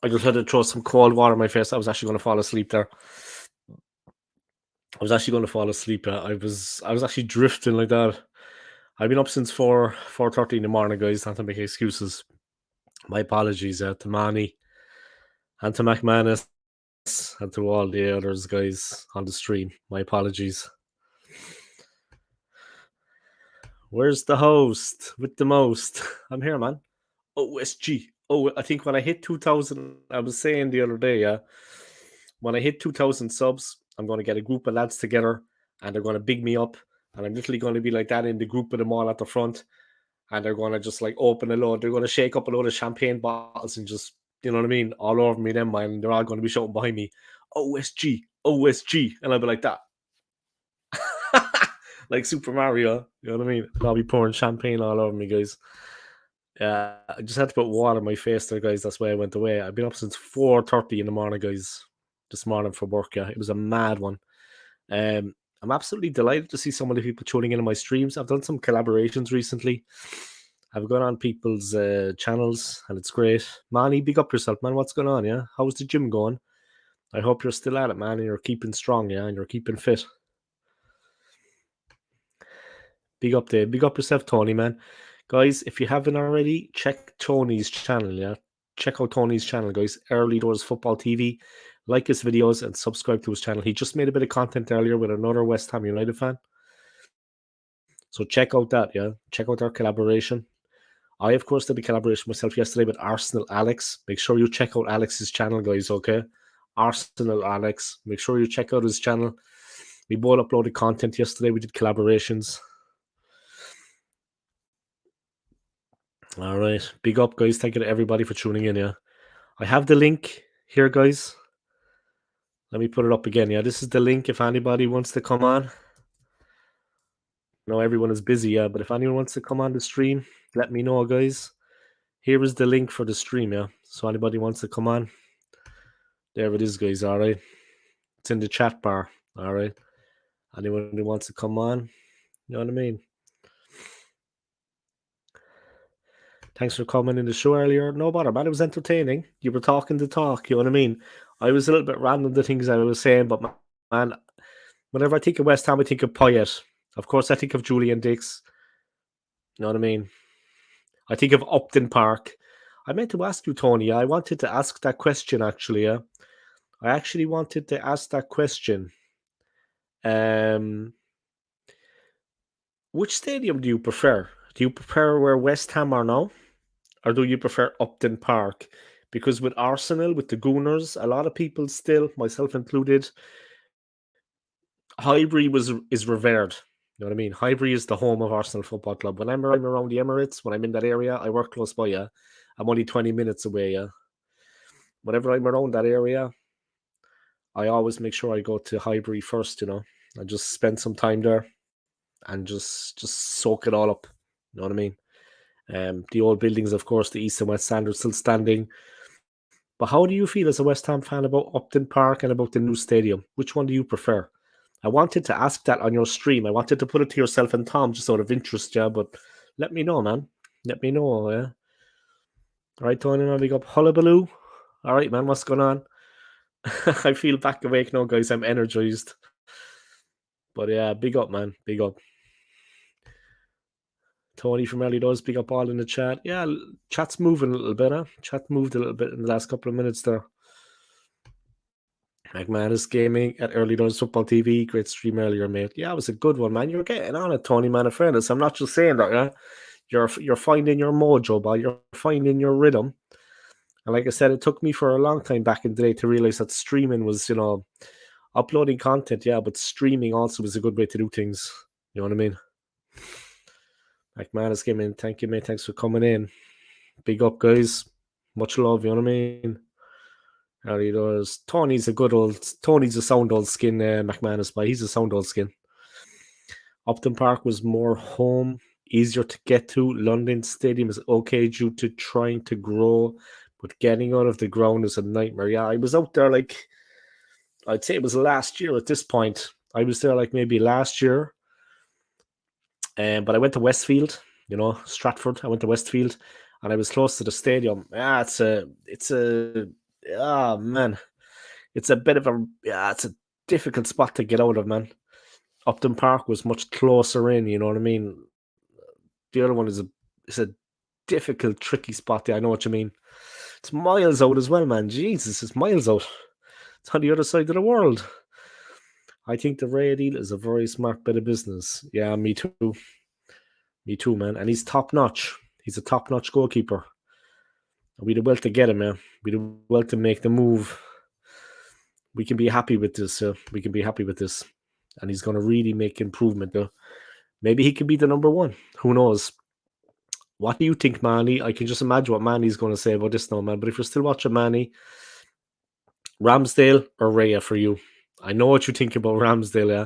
I just had to throw some cold water in my face. I was actually going to fall asleep there. I was actually going to fall asleep. I was actually drifting like that. I've been up since 4:30 in the morning, guys. Not to make excuses. My apologies to Manny and to McManus and to all the others, guys, on the stream. My apologies. Where's the host with the most? I'm here, man. OSG. Oh, I think when I hit 2,000, I was saying the other day, yeah, when I hit 2,000 subs, I'm going to get a group of lads together and they're going to big me up. And I'm literally going to be like that in the group of them all at the front. And they're going to just like open a load. They're going to shake up a load of champagne bottles and just, you know what I mean, all over me, them, man. They're all going to be shouting behind me, OSG, OSG. And I'll be like that. Like Super Mario, you know what I mean? And I'll be pouring champagne all over me, guys. Yeah, I just had to put water on my face there, guys. That's why I went away. I've been up since 4:30 in the morning, guys. This morning for work, yeah. It was a mad one. I'm absolutely delighted to see so many people tuning into my streams. I've done some collaborations recently. I've gone on people's channels and it's great. Manny, big up yourself, man. What's going on, yeah? How's the gym going? I hope you're still at it, man, and you're keeping strong, yeah, and you're keeping fit. Big up there. Big up yourself, Tony, man. Guys, if you haven't already, check Tony's channel, yeah? Check out Tony's channel, guys. Early Doors Football TV. Like his videos and subscribe to his channel. He just made a bit of content earlier with another West Ham United fan. So check out that, yeah? Check out our collaboration. I, of course, did a collaboration myself yesterday with Arsenal Alex. Make sure you check out Alex's channel, guys, okay? Arsenal Alex. Make sure you check out his channel. We both uploaded content yesterday. We did collaborations. All right. Big up, guys. Thank you to everybody for tuning in, yeah? I have the link here, guys. Let me put it up again, yeah? This is the link if anybody wants to come on. No, everyone is busy, yeah, but if anyone wants to come on the stream, let me know, guys. Here is the link for the stream, yeah? So anybody wants to come on, there it is, guys, all right? It's in the chat bar, all right? Anyone who wants to come on, you know what I mean? Thanks for coming in the show earlier. No bother, man. It was entertaining. You were talking the talk, you know what I mean? I was a little bit random, the things I was saying, but man, whenever I think of West Ham, I think of Payet. Of course, I think of Julian Dix. You know what I mean? I think of Upton Park. I meant to ask you, Tony. I wanted to ask that question, actually. Yeah? I actually wanted to ask that question. Which stadium do you prefer? Do you prefer where West Ham are now? Or do you prefer Upton Park? Because with Arsenal, with the Gooners, a lot of people still, myself included, Highbury is revered. You know what I mean? Highbury is the home of Arsenal Football Club. When I'm around the Emirates, when I'm in that area, I work close by, yeah. I'm only 20 minutes away, yeah. Whenever I'm around that area, I always make sure I go to Highbury first, you know, and just spend some time there and just soak it all up. You know what I mean? The old buildings, of course, the East and West Stand are still standing. But how do you feel as a West Ham fan about Upton Park and about the new stadium? Which one do you prefer? I wanted to ask that on your stream. I wanted to put it to yourself and Tom just out of interest, yeah, but let me know, man. Let me know, yeah. All right, Tony, man, big up Hullabaloo. All right, man, what's going on? I feel back awake now, guys. I'm energized. But yeah, big up, man. Big up. Tony from Early Does, big up all in the chat. Yeah, chat's moving a little bit, huh? Chat moved a little bit in the last couple of minutes there. McManus Gaming at Early Does Football TV. Great stream earlier, mate. Yeah, it was a good one, man. You're getting on it, Tony, man. In fairness, I'm not just saying that, yeah? You're finding your mojo, boy. You're finding your rhythm. And like I said, it took me for a long time back in the day to realize that streaming was, you know, uploading content, yeah, but streaming also was a good way to do things. You know what I mean? McManus came in. Thank you, mate. Thanks for coming in. Big up, guys. Much love, you know what I mean? Early doors. Tony's a sound old skin, McManus, but he's a sound old skin. Upton Park was more home, easier to get to. London Stadium is okay due to trying to grow, but getting out of the ground is a nightmare. Yeah, I was out there like, I'd say it was last year at this point. I was there like maybe last year. But I went to Westfield, you know, Stratford. I went to Westfield and I was close to the stadium. Yeah, it's a man. It's a bit of it's a difficult spot to get out of, man. Upton Park was much closer in, you know what I mean? The other one is a difficult, tricky spot there. I know what you mean. It's miles out as well, man. Jesus, it's miles out. It's on the other side of the world. I think the Raya deal is a very smart bit of business. Yeah, me too. Me too, man. And he's top notch. He's a top notch goalkeeper. We did well to get him, man. We did well to make the move. We can be happy with this. We can be happy with this. And he's going to really make improvement, though. Maybe he could be the number one. Who knows? What do you think, Manny? I can just imagine what Manny's going to say about this now, man. But if you're still watching Manny, Ramsdale or Raya for you? I know what you think about Ramsdale, yeah.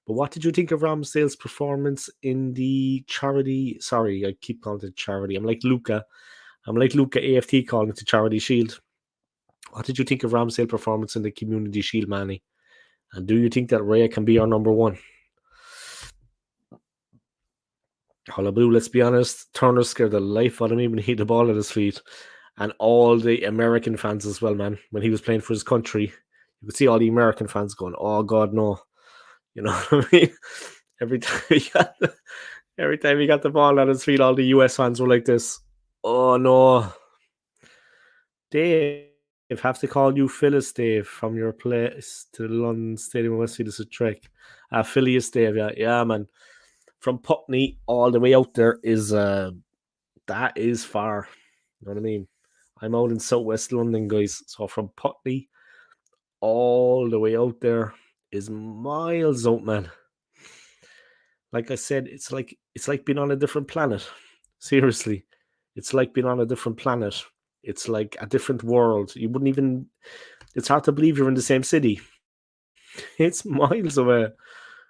But what did you think of Ramsdale's performance in the charity? Sorry, I keep calling it charity. I'm like Luca AFT calling it the Charity Shield. What did you think of Ramsdale's performance in the Community Shield, Manny? And do you think that Raya can be our number one? Hullabaloo, let's be honest. Turner scared the life out of me when he had the ball at his feet. And all the American fans as well, man. When he was playing for his country, you could see all the American fans going, oh, God, no. You know what I mean? Every time he got the ball at his feet, all the US fans were like this. Oh, no. Dave, have to call you Phyllis, Dave, from your place to the London Stadium in Westfield. This is a trick. Phyllis, Dave, yeah. Yeah, man. From Putney all the way out there is, that is far. You know what I mean? I'm out in southwest London, guys. So from Putney all the way out there is miles out, man. Like I said, it's like being on a different planet. Seriously. It's like being on a different planet. It's like a different world. You wouldn't even... It's hard to believe you're in the same city. It's miles away.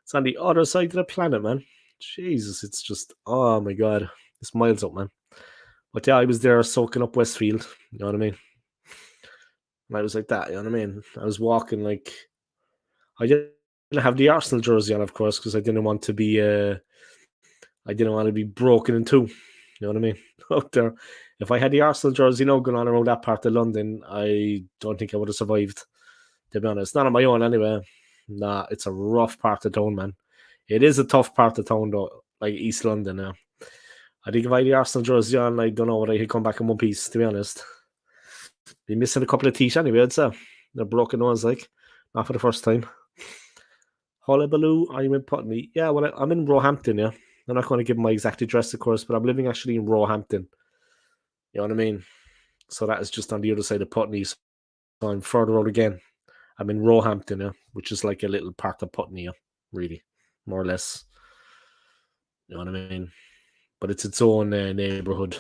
It's on the other side of the planet, man. Jesus, it's just... Oh, my God. It's miles up, man. But yeah, I was there soaking up Westfield. You know what I mean? And I was like that, you know what I mean? I was walking like... I didn't have the Arsenal jersey on, of course, because I didn't want to be... I didn't want to be broken in two. You know what I mean? Out there. If I had the Arsenal jersey, going on around that part of London, I don't think I would have survived, to be honest. Not on my own, anyway. Nah, it's a rough part of town, man. It is a tough part of town, though, like East London now. I think if I had the Arsenal jersey on, I don't know what I could come back in one piece, to be honest. Be missing a couple of teeth anyway, I'd say. They're broken ones, like. Not for the first time. Hullabaloo, I'm in Putney. Yeah, well, I'm in Roehampton, yeah. I'm not going to give my exact address, of course, but I'm living actually in Roehampton. You know what I mean? So that is just on the other side of Putney. So I'm further out again. I'm in Roehampton, yeah, which is like a little part of Putney, yeah, really, more or less. You know what I mean? But it's its own neighborhood.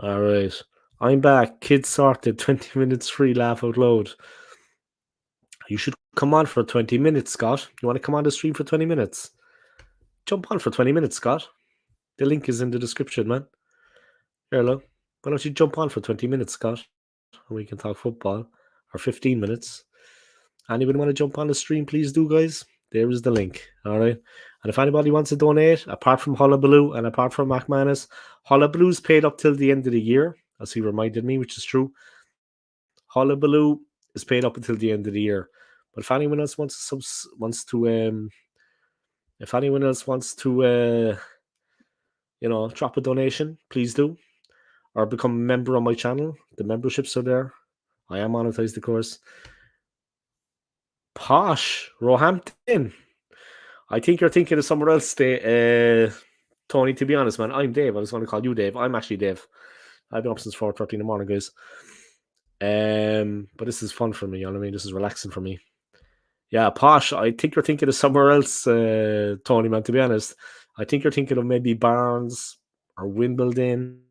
All right. I'm back. Kids sorted. 20 minutes free. Laugh out loud. You should come on for 20 minutes, Scott. You want to come on the stream for 20 minutes? Jump on for 20 minutes, Scott. The link is in the description, man. Here, look. Why don't you jump on for 20 minutes, Scott? And we can talk football. Or 15 minutes. Anyone want to jump on the stream, please do, guys. There is the link. All right. And if anybody wants to donate, apart from Hullabaloo and apart from McManus, Hullabaloo's paid up till the end of the year, as he reminded me, which is true. Hullabaloo is paid up until the end of the year. But if anyone else wants to drop a donation, please do. Or become a member on my channel. The memberships are there. I am monetized, of course. Posh, Roehampton. I think you're thinking of somewhere else, Tony, to be honest, man. I'm Dave. I just want to call you Dave. I'm actually Dave. I've been up since 4:30 in the morning, guys. But this is fun for me, you know what I mean? This is relaxing for me. Yeah, Posh, I think you're thinking of somewhere else, Tony, man, to be honest. I think you're thinking of maybe Barnes or Wimbledon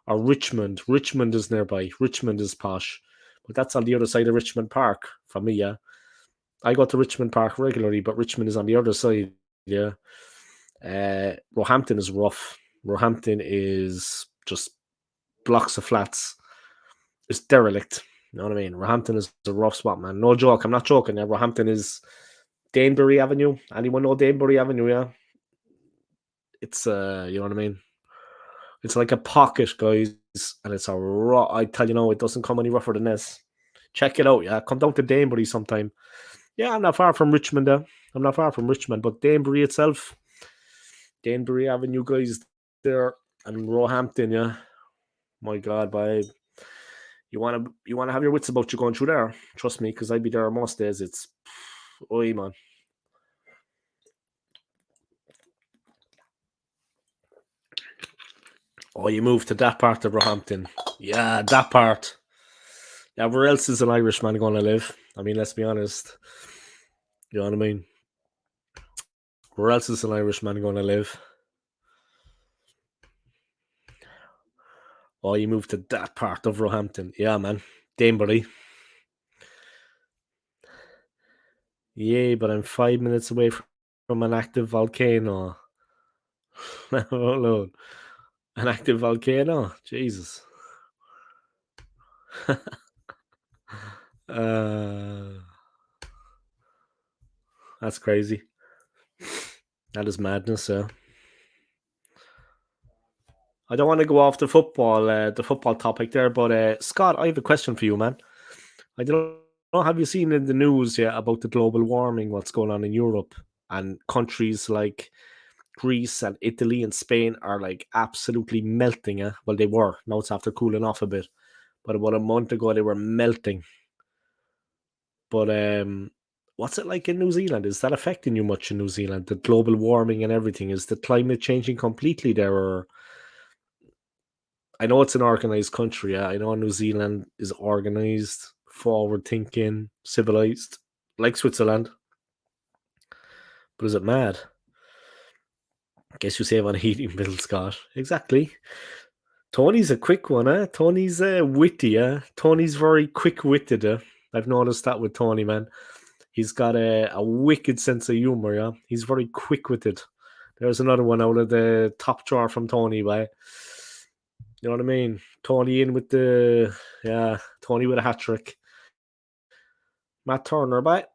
or Richmond. Richmond is nearby. Richmond is Posh. But that's on the other side of Richmond Park from me, yeah. I go to Richmond Park regularly, but Richmond is on the other side, yeah. Roehampton is rough. Roehampton is just blocks of flats. It's derelict. You know what I mean? Roehampton is a rough spot, man. No joke. I'm not joking. Yeah. Roehampton is Danebury Avenue. Anyone know Danebury Avenue? Yeah. It's you know what I mean? It's like a pocket, guys, and it's a rough. I tell you, no, it doesn't come any rougher than this. Check it out. Yeah, come down to Danebury sometime. Yeah, I'm not far from Richmond. I'm not far from Richmond, but Danbury itself, Danbury Avenue guys there, and Roehampton. Yeah, my God, by you wanna have your wits about you going through there. Trust me, because I'd be there most days. It's oi man. Oh, you moved to that part of Roehampton. Yeah, that part. Yeah, where else is an Irishman going to live? I mean, let's be honest. You know what I mean? Where else is an Irishman going to live? Oh, you moved to that part of Roehampton. Yeah, man. Danbury. Yay, but I'm 5 minutes away from an active volcano. Hold on. An active volcano? Jesus. uh, that's crazy. That is madness, yeah. I don't want to go off the football topic there, but Scott, I have a question for you, man. I don't know. Have you seen in the news yet about the global warming? What's going on in Europe and countries like Greece and Italy and Spain are like absolutely melting. Well, they were. Now it's after cooling off a bit, but about a month ago they were melting. But what's it like in New Zealand? Is that affecting you much in New Zealand? The global warming and everything, is the climate changing completely there, or I know it's an organized country. Yeah, I know New Zealand is organized, forward thinking, civilized, like Switzerland. But is it mad? Guess you save on heating bill, Scott. Exactly. Tony's a quick one, eh? Tony's witty, eh? Tony's very quick witted, eh? I've noticed that with Tony, man. He's got a wicked sense of humor, yeah. He's very quick witted. There's another one out of the top drawer from Tony, by. You know what I mean? Tony in with the Tony with a hat trick. Matt Turner, by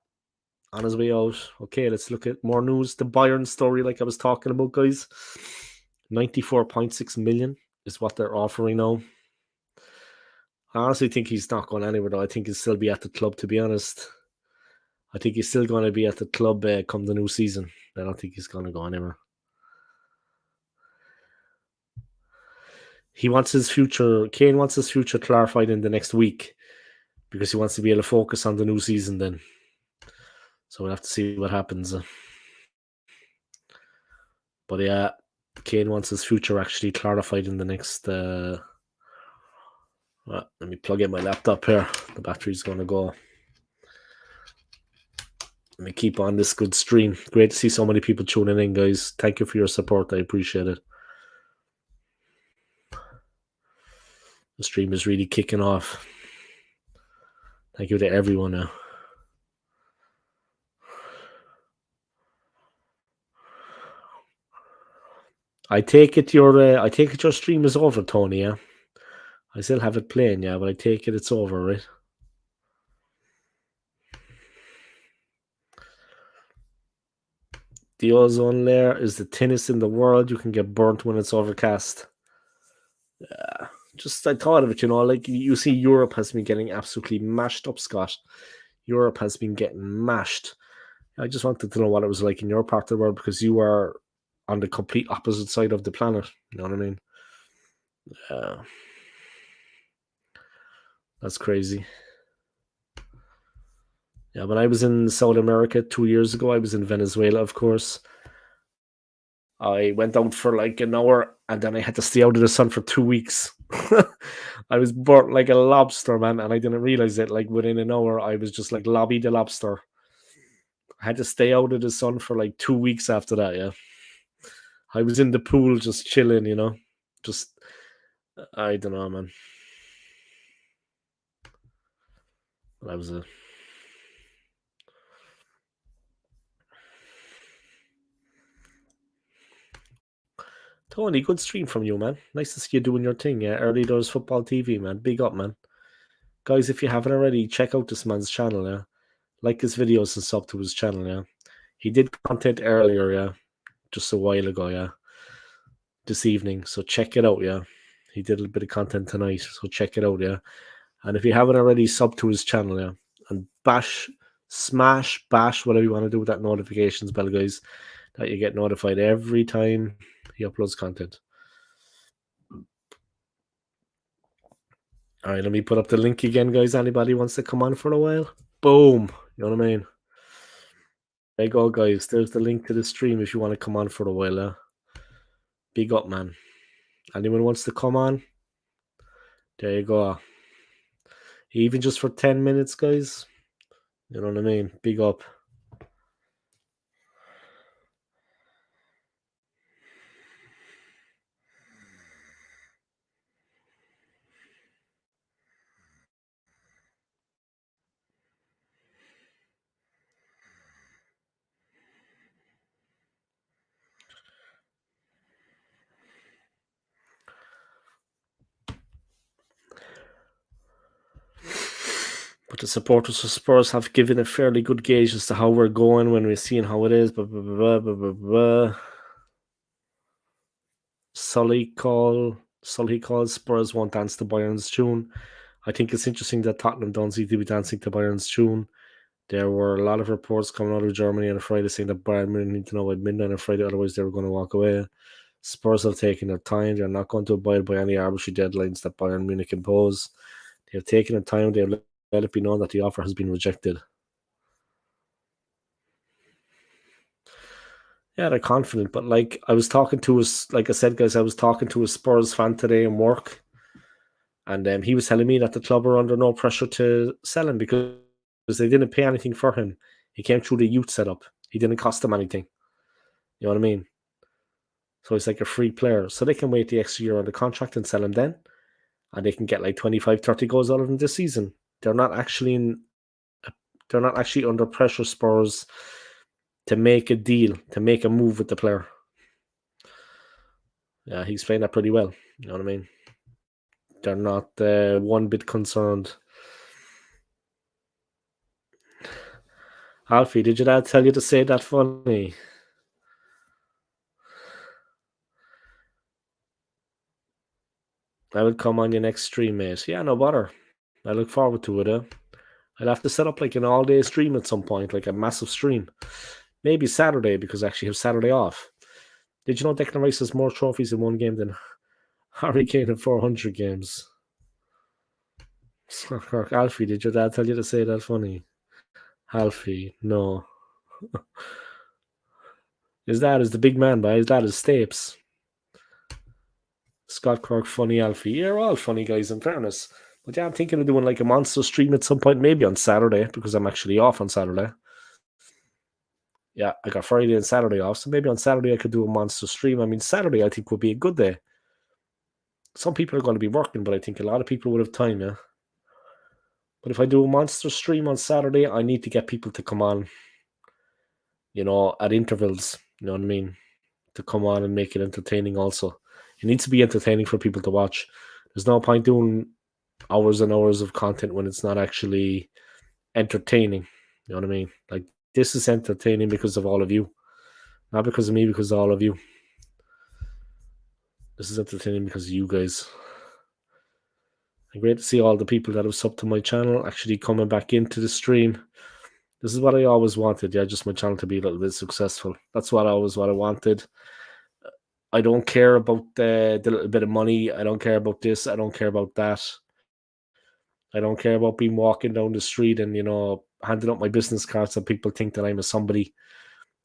on his way out. Okay, let's look at more news. The Bayern story, like I was talking about, guys. 94.6 million is what they're offering now. I honestly think he's not going anywhere, though. I think he'll still be at the club, to be honest. I think he's still going to be at the club come the new season. I don't think he's going to go anywhere. He wants his future. Kane wants his future clarified in the next week because he wants to be able to focus on the new season then. So we'll have to see what happens. But yeah, Kane wants his future actually clarified in the next. Let me plug in my laptop here. The battery's going to go. Let me keep on this good stream. Great to see so many people tuning in, guys. Thank you for your support. I appreciate it. The stream is really kicking off. Thank you to everyone now. I take it your stream is over, Tony, yeah? I still have it playing, yeah, but I take it it's over, right? The ozone layer is the thinnest in the world. You can get burnt when it's overcast. Yeah, just I thought of it, like you see Europe has been getting absolutely mashed up, Scott. Europe has been getting mashed. I just wanted to know what it was like in your part of the world because you are on the complete opposite side of the planet. You know what I mean? That's crazy. Yeah, when I was in South America 2 years ago, I was in Venezuela, of course. I went out for like an hour and then I had to stay out of the sun for 2 weeks. I was burnt like a lobster, man, and I didn't realize it. Like within an hour, I was just like Lobby the lobster. I had to stay out of the sun for like 2 weeks after that, yeah. I was in the pool just chilling, Just I don't know, man. That was a Tony, good stream from you, man. Nice to see you doing your thing, yeah. Early Doors Football TV, man. Big up, man. Guys, if you haven't already, check out this man's channel, yeah. Like his videos and sub to his channel, yeah. He did content earlier, yeah. Just a while ago, yeah. This evening. So check it out, yeah. He did a bit of content tonight, so check it out, yeah. And if you haven't already, sub to his channel, yeah. And bash Smash, bash, whatever you want to do with that notifications bell, guys, that you get notified every time he uploads content. All right, let me put up the link again, guys. Anybody wants to come on for a while? Boom. You know what I mean? There you go, guys. There's the link to the stream if you want to come on for a while. Big up, man. Anyone wants to come on? There you go. Even just for 10 minutes, guys. You know what I mean? Big up. But the supporters of Spurs have given a fairly good gauge as to how we're going when we're seeing how it is. Sully calls Spurs won't dance to Bayern's tune. I think it's interesting that Tottenham don't seem to be dancing to Bayern's tune. There were a lot of reports coming out of Germany on a Friday saying that Bayern Munich need to know by midnight on Friday, otherwise they were going to walk away. Spurs have taken their time. They're not going to abide by any arbitrary deadlines that Bayern Munich impose. They have taken their time. They have let it be known that the offer has been rejected. Yeah, they're confident, but like I was talking to like I said, guys, I was talking to a Spurs fan today in work, and he was telling me that the club are under no pressure to sell him because they didn't pay anything for him. He came through the youth setup. He didn't cost them anything. You know what I mean? So he's like a free player. So they can wait the extra year on the contract and sell him then, and they can get like 25, 30 goals out of him this season. They're not actually under pressure, Spurs, to make a deal, to make a move with the player. Yeah, he's playing that pretty well. You know what I mean? They're not one bit concerned. Alfie, did your dad tell you to say that funny? I will come on your next stream, mate. Yeah, no bother. I look forward to it. I'll have to set up like an all-day stream at some point, like a massive stream. Maybe Saturday, because I actually have Saturday off. Did you know Declan Rice has more trophies in one game than Harry Kane in 400 games? Alfie, did your dad tell you to say that funny? Alfie, no. His dad is the big man, but his dad is Stapes. Scott Kirk, funny Alfie. You're all funny guys, in fairness. But yeah, I'm thinking of doing like a monster stream at some point, maybe on Saturday, because I'm actually off on Saturday. Yeah, I got Friday and Saturday off, so maybe on Saturday I could do a monster stream. I mean, Saturday I think would be a good day. Some people are going to be working, but I think a lot of people would have time, yeah. But if I do a monster stream on Saturday, I need to get people to come on, you know, at intervals, you know what I mean? To come on and make it entertaining also. It needs to be entertaining for people to watch. There's no point doing hours and hours of content when it's not actually entertaining. You know what I mean? Like, this is entertaining because of all of you. Not because of me, because of all of you. This is entertaining because of you guys. And great to see all the people that have subbed to my channel actually coming back into the stream. This is what I always wanted. Yeah, just my channel to be a little bit successful. That's what I wanted. I don't care about the little bit of money. I don't care about this. I don't care about that. I don't care about being walking down the street and, you know, handing up my business cards so people think that I'm a somebody.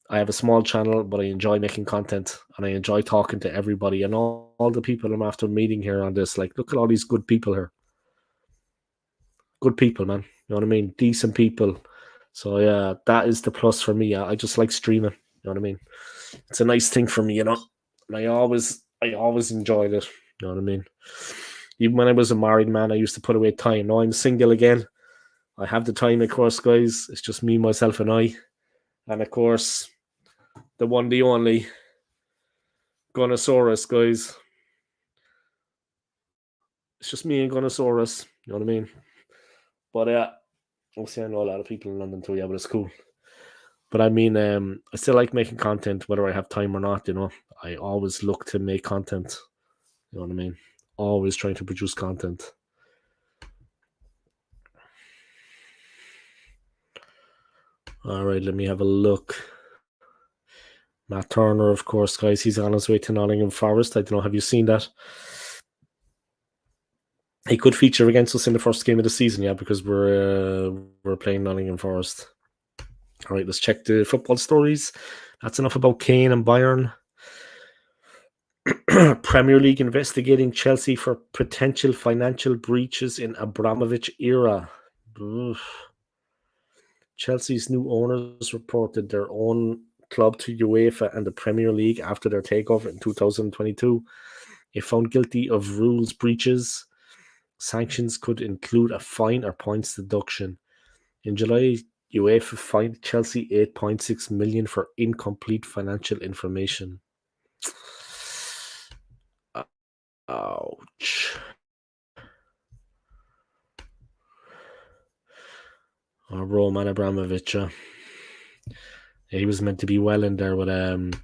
I have a small channel, but I enjoy making content and I enjoy talking to everybody and all the people I'm after meeting here on this. Like, look at all these good people here. Good people, man. You know what I mean? Decent people. So, yeah, that is the plus for me. I just like streaming. You know what I mean? It's a nice thing for me, you know? And I always enjoyed it. You know what I mean? Even when I was a married man, I used to put away time. Now I'm single again. I have the time, of course, guys. It's just me, myself, and I. And of course, the one, the only Gunnosaurus, guys. It's just me and Gunnosaurus. You know what I mean? But obviously I know a lot of people in London too, yeah, but it's cool. But I mean, I still like making content, whether I have time or not, you know. I always look to make content. You know what I mean? Always trying to produce content. All right, let me have a look. Matt Turner, of course, guys, he's on his way to Nottingham Forest. I don't know, have you seen that? He could feature against us in the first game of the season, yeah, because we're playing Nottingham Forest. All right, let's check the football stories. That's enough about Kane and Bayern. Premier League investigating Chelsea for potential financial breaches in Abramovich era. Oof. Chelsea's new owners reported their own club to UEFA and the Premier League after their takeover in 2022. If found guilty of rules breaches, sanctions could include a fine or points deduction. In July, UEFA fined Chelsea 8.6 million for incomplete financial information. Ouch. Roman Abramovich. He was meant to be well in there with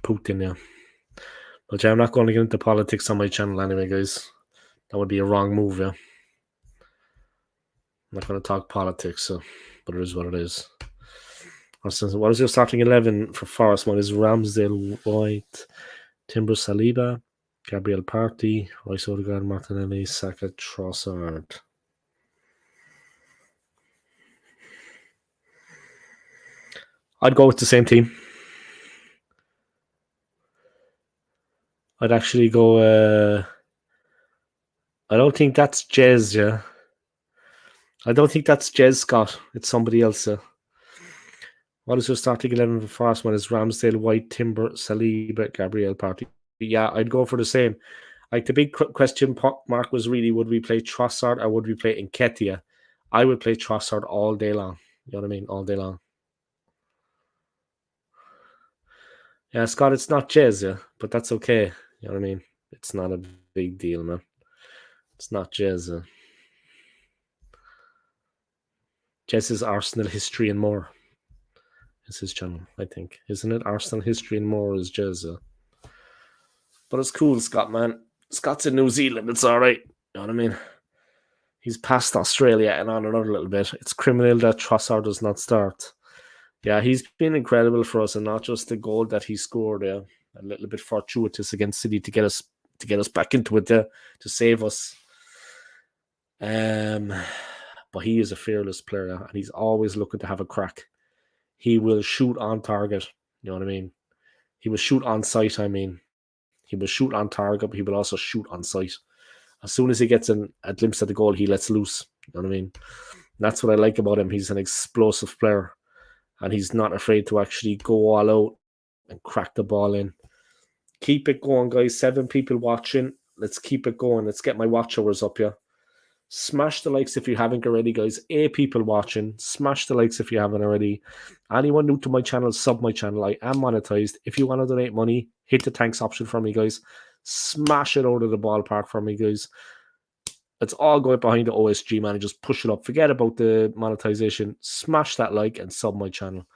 Putin, yeah. But yeah, I'm not going to get into politics on my channel anyway, guys. That would be a wrong move, yeah. I'm not going to talk politics, so, but it is what it is. What is your starting 11 for Forest? One is Ramsdale, White, Timber, Saliba, Gabriel Partey, Rice, Odegaard, Martinelli, Saka, Trossard. I'd go with the same team. I'd actually go. I don't think that's Jez, yeah. I don't think that's Jez Scott. It's somebody else. What is your starting 11 for Forest? One is Ramsdale, White, Timber, Saliba, Gabriel Partey. Yeah, I'd go for the same. Like the big question mark was really, would we play Trossard or would we play Nketiah? I would play Trossard all day long. You know what I mean? All day long. Yeah, Scott, it's not Jez, yeah, but that's okay. You know what I mean? It's not a big deal, man. It's not Jez. Jez's Arsenal history and more. Is his channel, I think. Isn't it? Arsenal history and more is Jez. But it's cool, Scott, man. Scott's in New Zealand. It's all right. You know what I mean? He's past Australia and on another little bit. It's criminal that Trossard does not start. Yeah, he's been incredible for us, and not just the goal that he scored. Yeah, a little bit fortuitous against City to get us back into it to save us. But he is a fearless player, and he's always looking to have a crack. He will shoot on target. You know what I mean? He will shoot on sight. I mean, he will shoot on target, but he will also shoot on sight. As soon as he gets a glimpse of the goal, he lets loose. You know what I mean? And that's what I like about him. He's an explosive player, and he's not afraid to actually go all out and crack the ball in. Keep it going, guys. 7 people watching. Let's keep it going. Let's get my watch hours up here. Smash the likes if you haven't already, guys. 8 people watching. Smash the likes if you haven't already. Anyone new to my channel, sub my channel. I am monetized. If you want to donate money, hit the thanks option for me, guys. Smash it out of the ballpark for me, guys. It's all going behind the OSG, man. Just push it up. Forget about the monetization. Smash that like and sub my channel.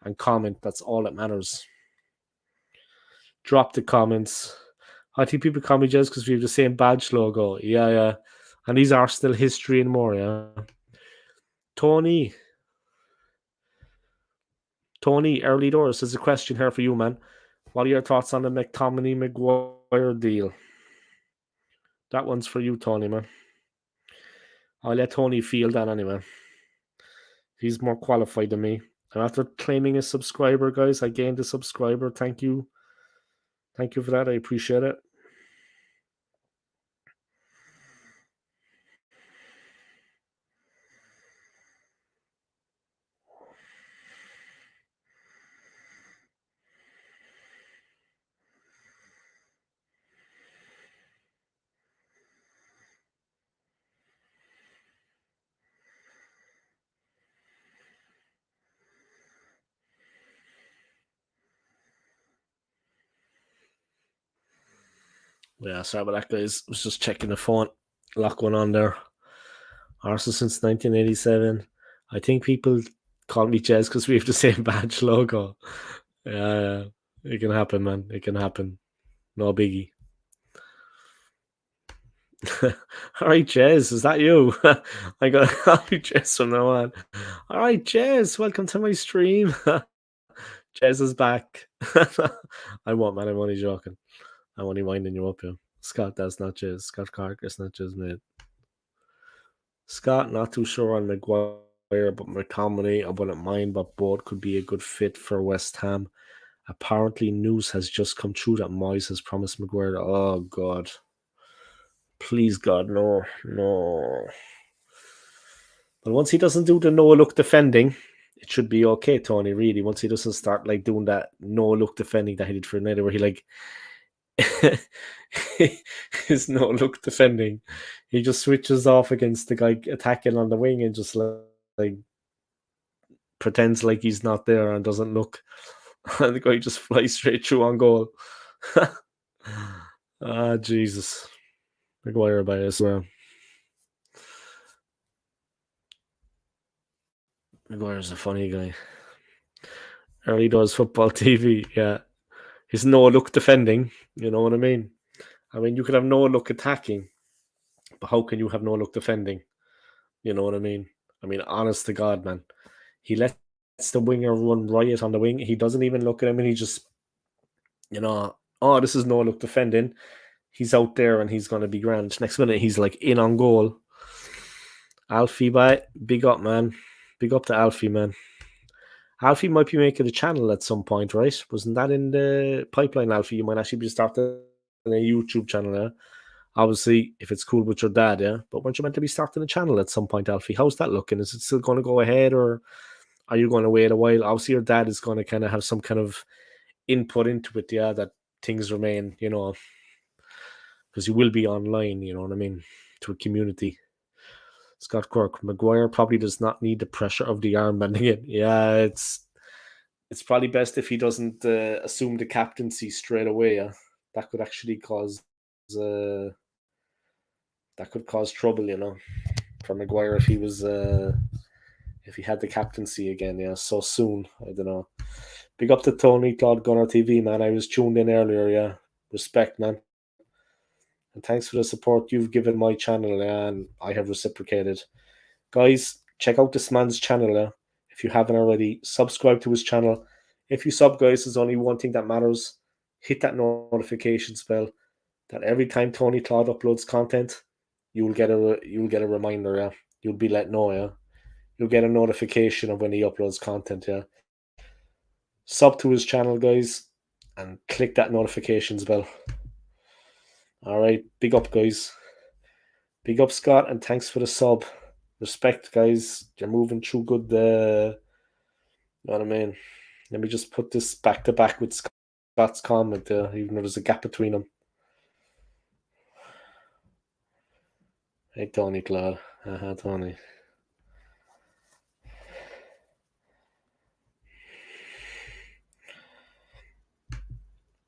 And comment. That's all that matters. Drop the comments. I think people call me just because we have the same badge logo. Yeah. And these are still history and more, yeah. Tony, early doors. There's a question here for you, man. What are your thoughts on the McTominay Maguire deal? That one's for you, Tony, man. I'll let Tony field that anyway. He's more qualified than me. And after claiming a subscriber, guys, I gained a subscriber. Thank you. Thank you for that. I appreciate it. Yeah, sorry about that, guys. I was just checking the phone. A lot going on there. Arsenal since 1987. I think people call me Jez because we have the same badge logo. Yeah, it can happen, man. It can happen. No biggie. All right, Jez, is that you? I got I'll be Jez from now on. All right, Jez, welcome to my stream. Jez is back. I won't, man. I'm only joking. I'm only winding you up here. Scott, that's not Jez. Scott Clark, that's not Jez, mate. Scott, not too sure on Maguire, but McTominay, I wouldn't mind, but both could be a good fit for West Ham. Apparently, news has just come through that Moyes has promised Maguire. Oh, God. Please, God, no. No. But once he doesn't do the no-look defending, it should be okay, Tony, really. Once he doesn't start, like, doing that no-look defending that he did for United, where he, like, his no-look defending. He just switches off against the guy attacking on the wing and just, like pretends like he's not there and doesn't look. And the guy just flies straight through on goal. Ah, Jesus. Maguire by as well. Maguire's a funny guy. Early does football TV, yeah. His no-look defending, you know what I mean? I mean, you could have no-look attacking, but how can you have no-look defending? You know what I mean? I mean, honest to God, man. He lets the winger run riot on the wing. He doesn't even look at him and he just, oh, this is no-look defending. He's out there and he's going to be grand. Next minute, he's like in on goal. Alfie, big up, man. Big up to Alfie, man. Alfie might be making a channel at some point, right? Wasn't that in the pipeline, Alfie? You might actually be starting a YouTube channel, yeah? Obviously, if it's cool with your dad, yeah? But weren't you meant to be starting a channel at some point, Alfie? How's that looking? Is it still going to go ahead or are you going to wait a while? Obviously, your dad is going to kind of have some kind of input into it, yeah, that things remain, because you will be online, you know what I mean, to a community. Scott Quirk, Maguire probably does not need the pressure of the armband again. Yeah, it's probably best if he doesn't assume the captaincy straight away. Yeah? That could actually cause trouble, for Maguire if he was if he had the captaincy again. Yeah, so soon. I don't know. Big up to Tony Claude Gunner TV, man. I was tuned in earlier. Yeah, respect, man. And thanks for the support you've given my channel, and I have reciprocated. Guys, check out this man's channel. If you haven't already, subscribe to his channel. If you sub, guys, there's only one thing that matters. Hit that notifications bell. That every time Tony Claude uploads content, you'll get a reminder. Yeah, you'll be let know. Yeah, you'll get a notification of when he uploads content. Yeah, sub to his channel, guys, and click that notifications bell. All right, big up, guys. Big up, Scott, and thanks for the sub. Respect, guys. You're moving through good. You know what I mean? Let me just put this back to back with Scott's comment, even though there's a gap between them. Hey, Tony Claude. Tony.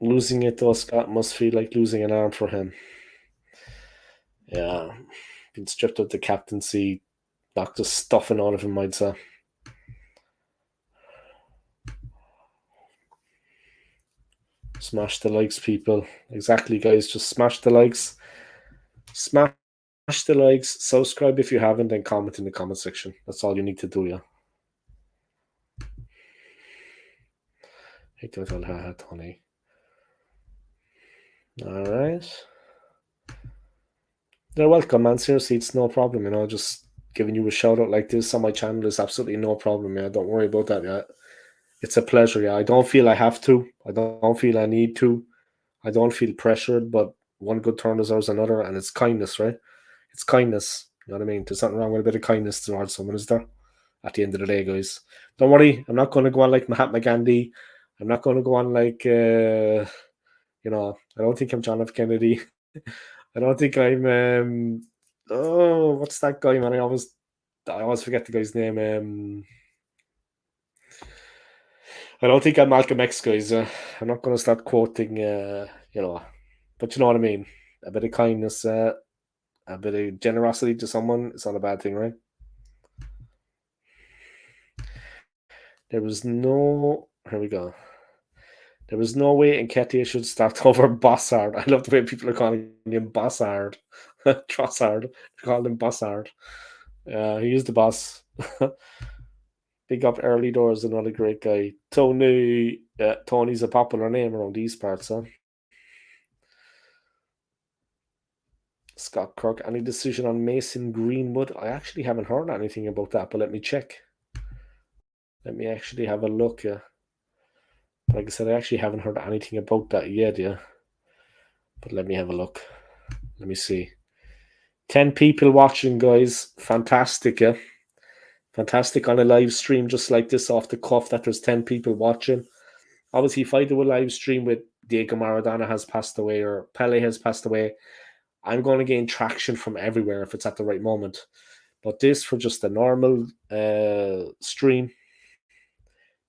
Losing it, though, Scott must feel like losing an arm for him. Yeah. Been stripped of the captaincy, knocked the stuffing out of him, I'd say. Smash the likes, people. Exactly, guys. Just smash the likes. Smash the likes. Subscribe if you haven't, and comment in the comment section. That's all you need to do, yeah. Hey, Tony. All right. They're welcome, man. Seriously, it's no problem, just giving you a shout out like this on my channel is absolutely no problem, yeah. Don't worry about that, yeah. It's a pleasure, yeah. I don't feel I have to. I don't feel I need to. I don't feel pressured, but one good turn deserves another, and it's kindness, right? It's kindness. You know what I mean? There's nothing wrong with a bit of kindness towards someone, is there? At the end of the day, guys. Don't worry, I'm not going to go on like Mahatma Gandhi. I'm not going to go on like, I don't think I'm John F. Kennedy. I don't think I'm, what's that guy, man? I always forget the guy's name. I don't think I'm Malcolm X, guys. I'm not going to start quoting, but you know what I mean. A bit of kindness, a bit of generosity to someone, it's not a bad thing, right? Here we go. There was no way Nketiah should start over Bossard. I love the way people are calling him Bossard. Trossard. They called him Bossard. He is the boss. Big up early doors, another great guy. Tony. Tony's a popular name around these parts, huh? Scott Kirk. Any decision on Mason Greenwood? I actually haven't heard anything about that, but let me check. Let me actually have a look. Yeah. Like I said, I actually haven't heard anything about that yet. Yeah. But let me have a look. Let me see. 10 people watching, guys. Fantastic, yeah. Fantastic on a live stream just like this off the cuff that there's 10 people watching. Obviously, if I do a live stream with Diego Maradona has passed away or Pele has passed away, I'm going to gain traction from everywhere if it's at the right moment. But this for just a normal stream,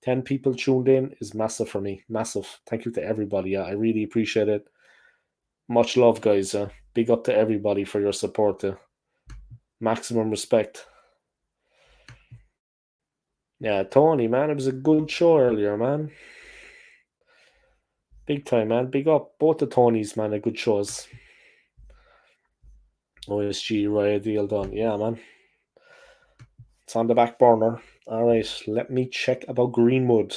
10 people tuned in is massive for me. Massive. Thank you to everybody. Yeah, I really appreciate it. Much love, guys. Big up to everybody for your support. Maximum respect. Yeah, Tony, man, it was a good show earlier, man. Big time, man. Big up. Both the Tonys, man, are good shows. OSG, Raya deal done. Yeah, man. It's on the back burner. All right, let me check about Greenwood.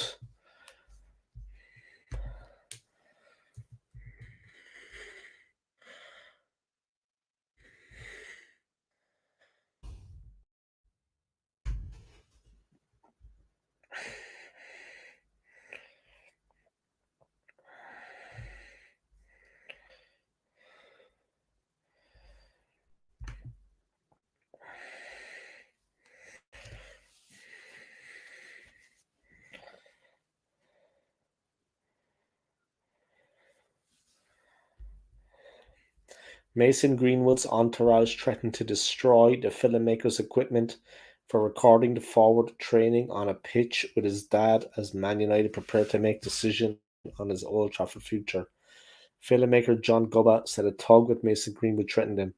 Mason Greenwood's entourage threatened to destroy the filmmaker's equipment for recording the forward training on a pitch with his dad as Man United prepared to make decision on his Old Trafford future. Filmmaker John Gubba said a tug with Mason Greenwood threatened him.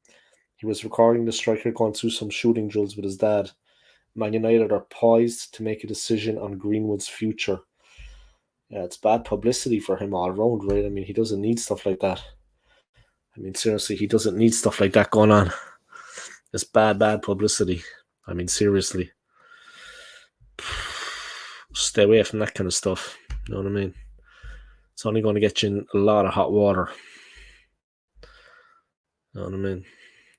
He was recording the striker going through some shooting drills with his dad. Man United are poised to make a decision on Greenwood's future. Yeah, it's bad publicity for him all around, right? I mean, he doesn't need stuff like that. I mean, seriously, he doesn't need stuff like that going on. It's bad publicity. I mean, seriously. Stay away from that kind of stuff. You know what I mean? It's only going to get you in a lot of hot water. You know what I mean?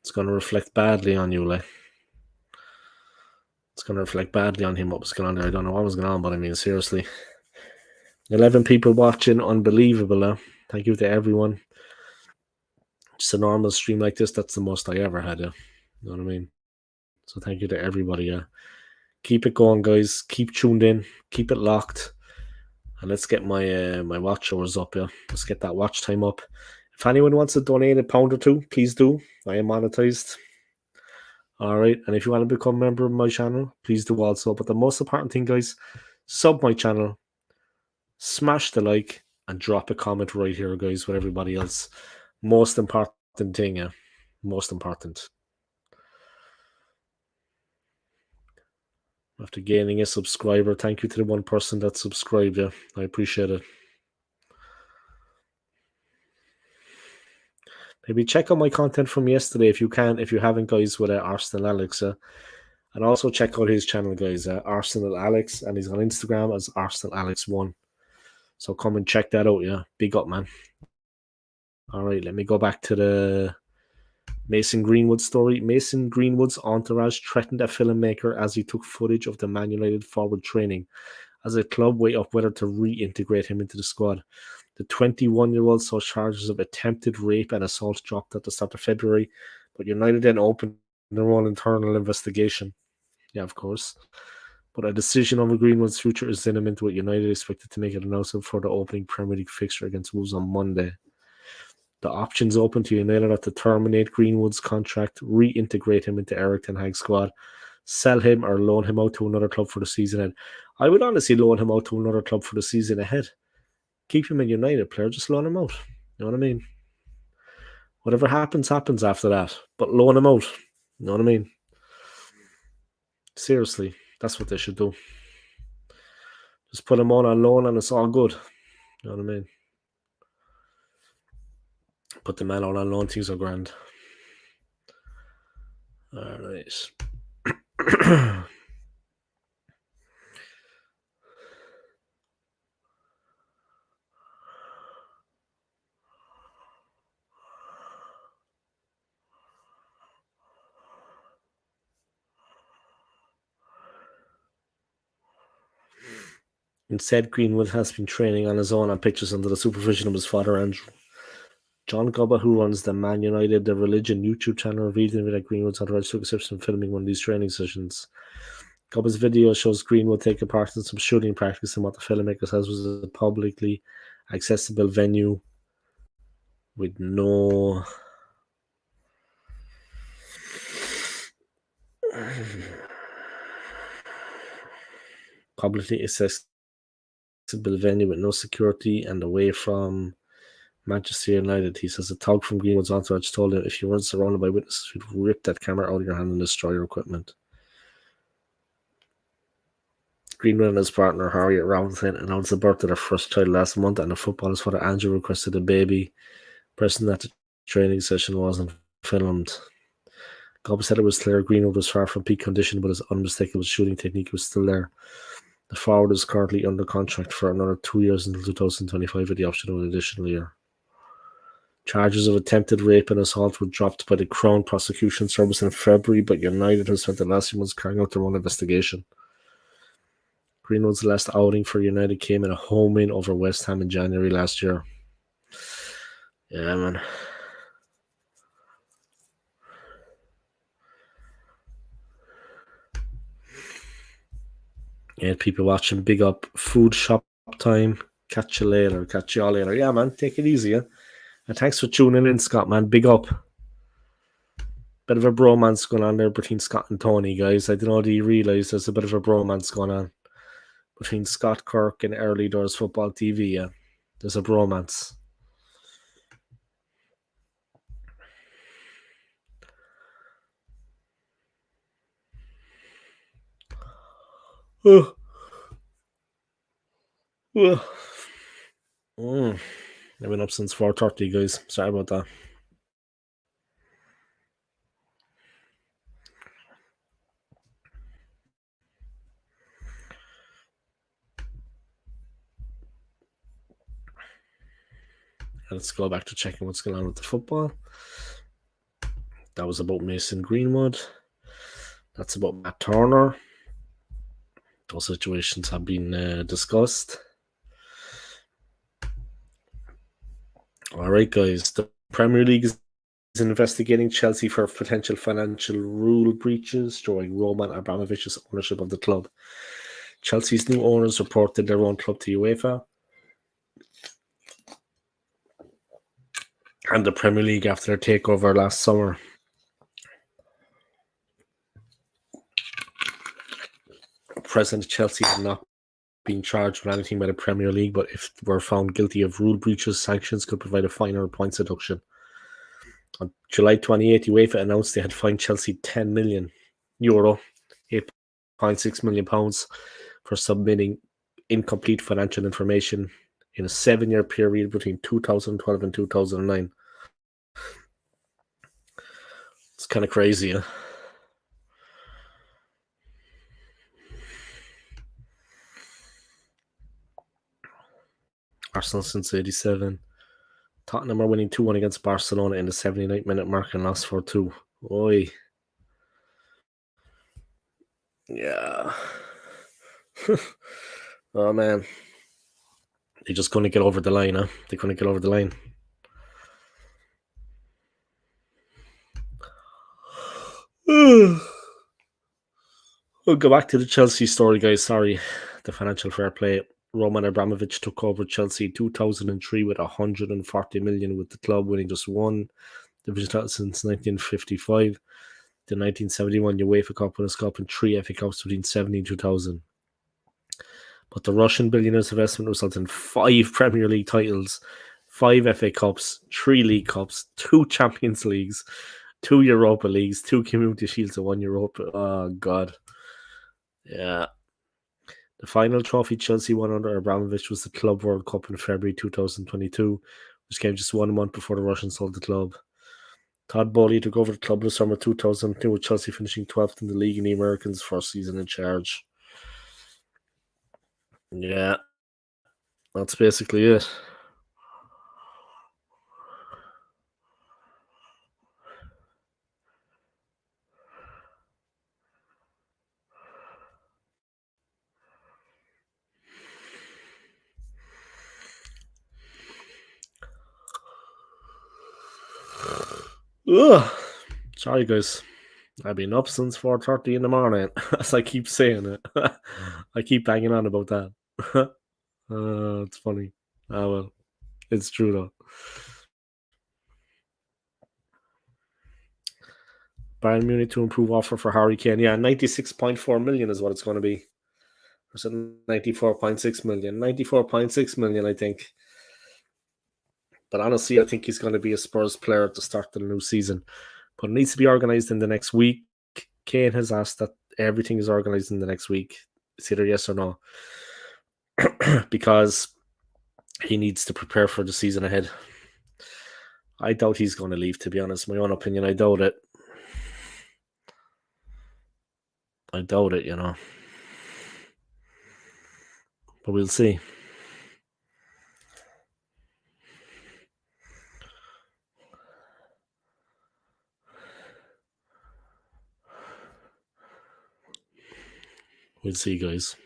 It's going to reflect badly on you, like. It's going to reflect badly on him, what was going on there. I don't know what was going on, but I mean, seriously. 11 people watching, unbelievable. Thank you to everyone. Just a normal stream like this, that's the most I ever had. You know what I mean? So thank you to everybody. Keep it going, guys. Keep tuned in. Keep it locked. And let's get my my watch hours up. Yeah, let's get that watch time up. If anyone wants to donate £1 or £2, please do. I am monetized. All right, and if you want to become a member of my channel, please do also. But the most important thing, guys, sub my channel, smash the like, and drop a comment right here, guys, with everybody else. Most important thing, yeah. Most important. After gaining a subscriber, thank you to the one person that subscribed. Yeah, I appreciate it. Maybe check out my content from yesterday if you can, if you haven't, guys, with Arsenal Alex. And also check out his channel, guys, Arsenal Alex, and he's on Instagram as Arsenal Alex1. So come and check that out, yeah. Big up, man. All right, let me go back to the Mason Greenwood story. Mason Greenwood's entourage threatened a filmmaker as he took footage of the Man United forward training as a club weighed up whether to reintegrate him into the squad. The 21-year-old saw charges of attempted rape and assault dropped at the start of February, but United then opened their own internal investigation. Yeah, of course. But a decision over Greenwood's future is imminent, with United expected to make an announcement for the opening Premier League fixture against Wolves on Monday. The options open to United are to terminate Greenwood's contract, reintegrate him into Eric Ten Hag's squad, sell him or loan him out to another club for the season ahead. I would honestly loan him out to another club for the season ahead. Keep him a United player, just loan him out. You know what I mean? Whatever happens, happens after that. But loan him out. You know what I mean? Seriously, that's what they should do. Just put him on loan and it's all good. You know what I mean? Put the man on loan, things are grand. All right. Instead, Greenwood has been training on his own on pitches under the supervision of his father, Andrew. John Gobba, who runs the Man United The Religion YouTube channel, revealed that Greenwood's authorized took exception in filming one of these training sessions. Gobba's video shows Greenwood taking part in some shooting practice in what the filmmaker says was a publicly accessible venue with no security and away from Manchester United. He says a tug from Greenwood's entourage told him if you weren't surrounded by witnesses, you'd rip that camera out of your hand and destroy your equipment. Greenwood and his partner Harriet Roehampton announced the birth of their first child last month, and the footballer's father Andrew requested a baby. Present at the training session wasn't filmed. Gobb said it was clear Greenwood was far from peak condition, but his unmistakable shooting technique was still there. The forward is currently under contract for another 2 years until 2025 with the option of an additional year. Charges of attempted rape and assault were dropped by the Crown Prosecution Service in February, but United has spent the last few months carrying out their own investigation. Greenwood's last outing for United came in a home win over West Ham in January last year. Yeah, man. Yeah, people watching. Big up. Food shop time. Catch you later. Catch you all later. Yeah, man. Take it easy, yeah? And thanks for tuning in, Scott, man. Big up. Bit of a bromance going on there between Scott and Tony, guys. I don't know, do you realise there's a bit of a bromance going on between Scott Kirk and Early Doors Football TV, yeah? There's a bromance. I've been up since 4:30, guys. Sorry about that. Let's go back to checking what's going on with the football. That was about Mason Greenwood. That's about Matt Turner. Those situations have been discussed. All right, guys. The Premier League is investigating Chelsea for potential financial rule breaches during Roman Abramovich's ownership of the club. Chelsea's new owners reported their own club to UEFA and the Premier League after their takeover last summer. President Chelsea had not been charged with anything by the Premier League, but if were found guilty of rule breaches, sanctions could provide a fine or a points deduction. On July 28, UEFA announced they had fined Chelsea €10 million, £8.6 million for submitting incomplete financial information in a 7-year period between 2012 and 2009. It's kind of crazy, huh? Arsenal since 87. Tottenham are winning 2-1 against Barcelona in the 79th-minute mark and lost 4-2. Oi. Yeah. Oh, man. They just couldn't get over the line, huh? They couldn't get over the line. We'll go back to the Chelsea story, guys. Sorry. The financial fair play. Roman Abramovich took over Chelsea in 2003 with $140 million, with the club winning just one division title since 1955. The 1971 UEFA Cup Winners' Cup and 3 FA Cups between 1970 and 2000. But the Russian billionaire's investment resulted in 5 Premier League titles, 5 FA Cups, 3 League Cups, 2 Champions Leagues, 2 Europa Leagues, 2 Community Shields, and 1 Europa. Oh, God. Yeah. The final trophy Chelsea won under Abramovich was the Club World Cup in February 2022, which came just 1 month before the Russians sold the club. Todd Bowley took over the club in the summer 2002, with Chelsea finishing 12th in the league in the Americans' first season in charge. Yeah, that's basically it. Ugh. Sorry, guys. I've been up since 4:30 in the morning, as I keep saying it. I keep banging on about that. It's funny. Ah, well, it's true though. Bayern Munich to improve offer for Harry Kane. Yeah, 96.4 million is what it's going to be. Or is it 94.6 million? 94.6 million, I think. But honestly, I think he's going to be a Spurs player at the start of the new season. But it needs to be organised in the next week. Kane has asked that everything is organised in the next week. It's either yes or no. Because he needs to prepare for the season ahead. I doubt he's going to leave, to be honest. My own opinion, I doubt it. I doubt it, you know. But we'll see. We'll see, guys.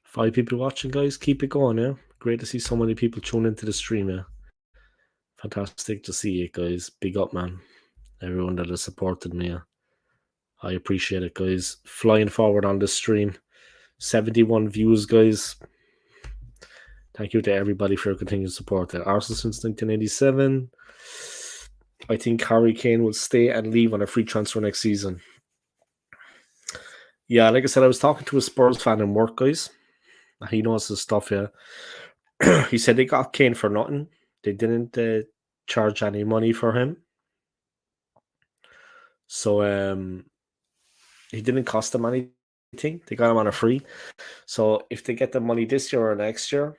Five people watching, guys. Keep it going, yeah. Great to see so many people tune into the stream, yeah. Fantastic to see it, guys. Big up, man. Everyone that has supported me, yeah. I appreciate it, guys. Flying forward on this stream. 71 views, guys. Thank you to everybody for your continued support. At Arsenal since 1987. I think Harry Kane will stay and leave on a free transfer next season. Yeah, like I said, I was talking to a Spurs fan in work, guys. He knows his stuff, yeah. He said they got Kane for nothing. They didn't charge any money for him. So he didn't cost them anything. They got him on a free. So if they get the money this year or next year,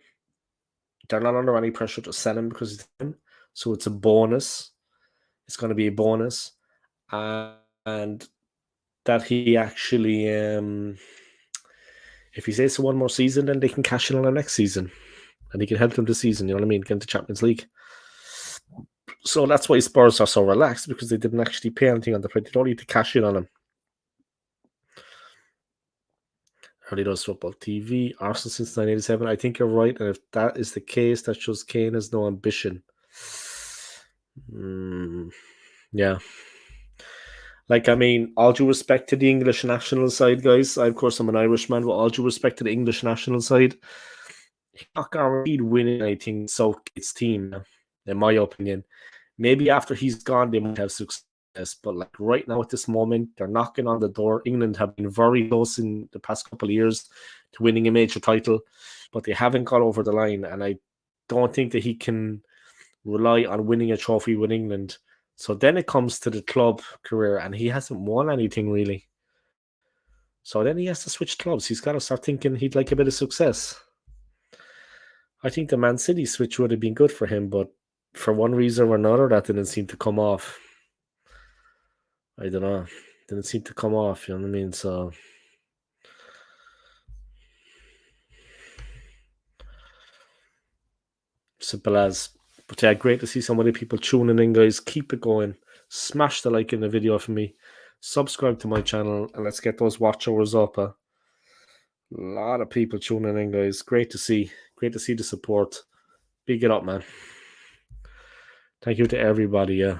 they're not under any pressure to sell him because it's him. So it's a bonus. It's going to be a bonus. And that he actually, if he stays for one more season, then they can cash in on the next season. And he can help them this season, you know what I mean? Get into Champions League. So that's why Spurs are so relaxed, because they didn't actually pay anything on the play. They don't need to cash in on him. Early Does Football TV, Arsenal since 1987. I think you're right. And if that is the case, that shows Kane has no ambition. Yeah. Like, I mean, all due respect to the English national side, guys. Of course, I'm an Irishman, but all due respect to the English national side, he's not guaranteed winning anything. So it's team, in my opinion. Maybe after he's gone, they might have success. But like right now, at this moment, they're knocking on the door. England have been very close in the past couple of years to winning a major title, but they haven't got over the line. And I don't think that he can rely on winning a trophy with England. So then it comes to the club career, and he hasn't won anything really. So then he has to switch clubs. He's got to start thinking he'd like a bit of success. I think the Man City switch would have been good for him, but for one reason or another, that didn't seem to come off. I don't know. Didn't seem to come off, you know what I mean? So simple as. But yeah, great to see so many people tuning in, guys. Keep it going. Smash the like in the video for me. Subscribe to my channel, and let's get those watch hours up. A lot of people tuning in, guys. Great to see. Great to see the support. Big it up, man. Thank you to everybody, yeah.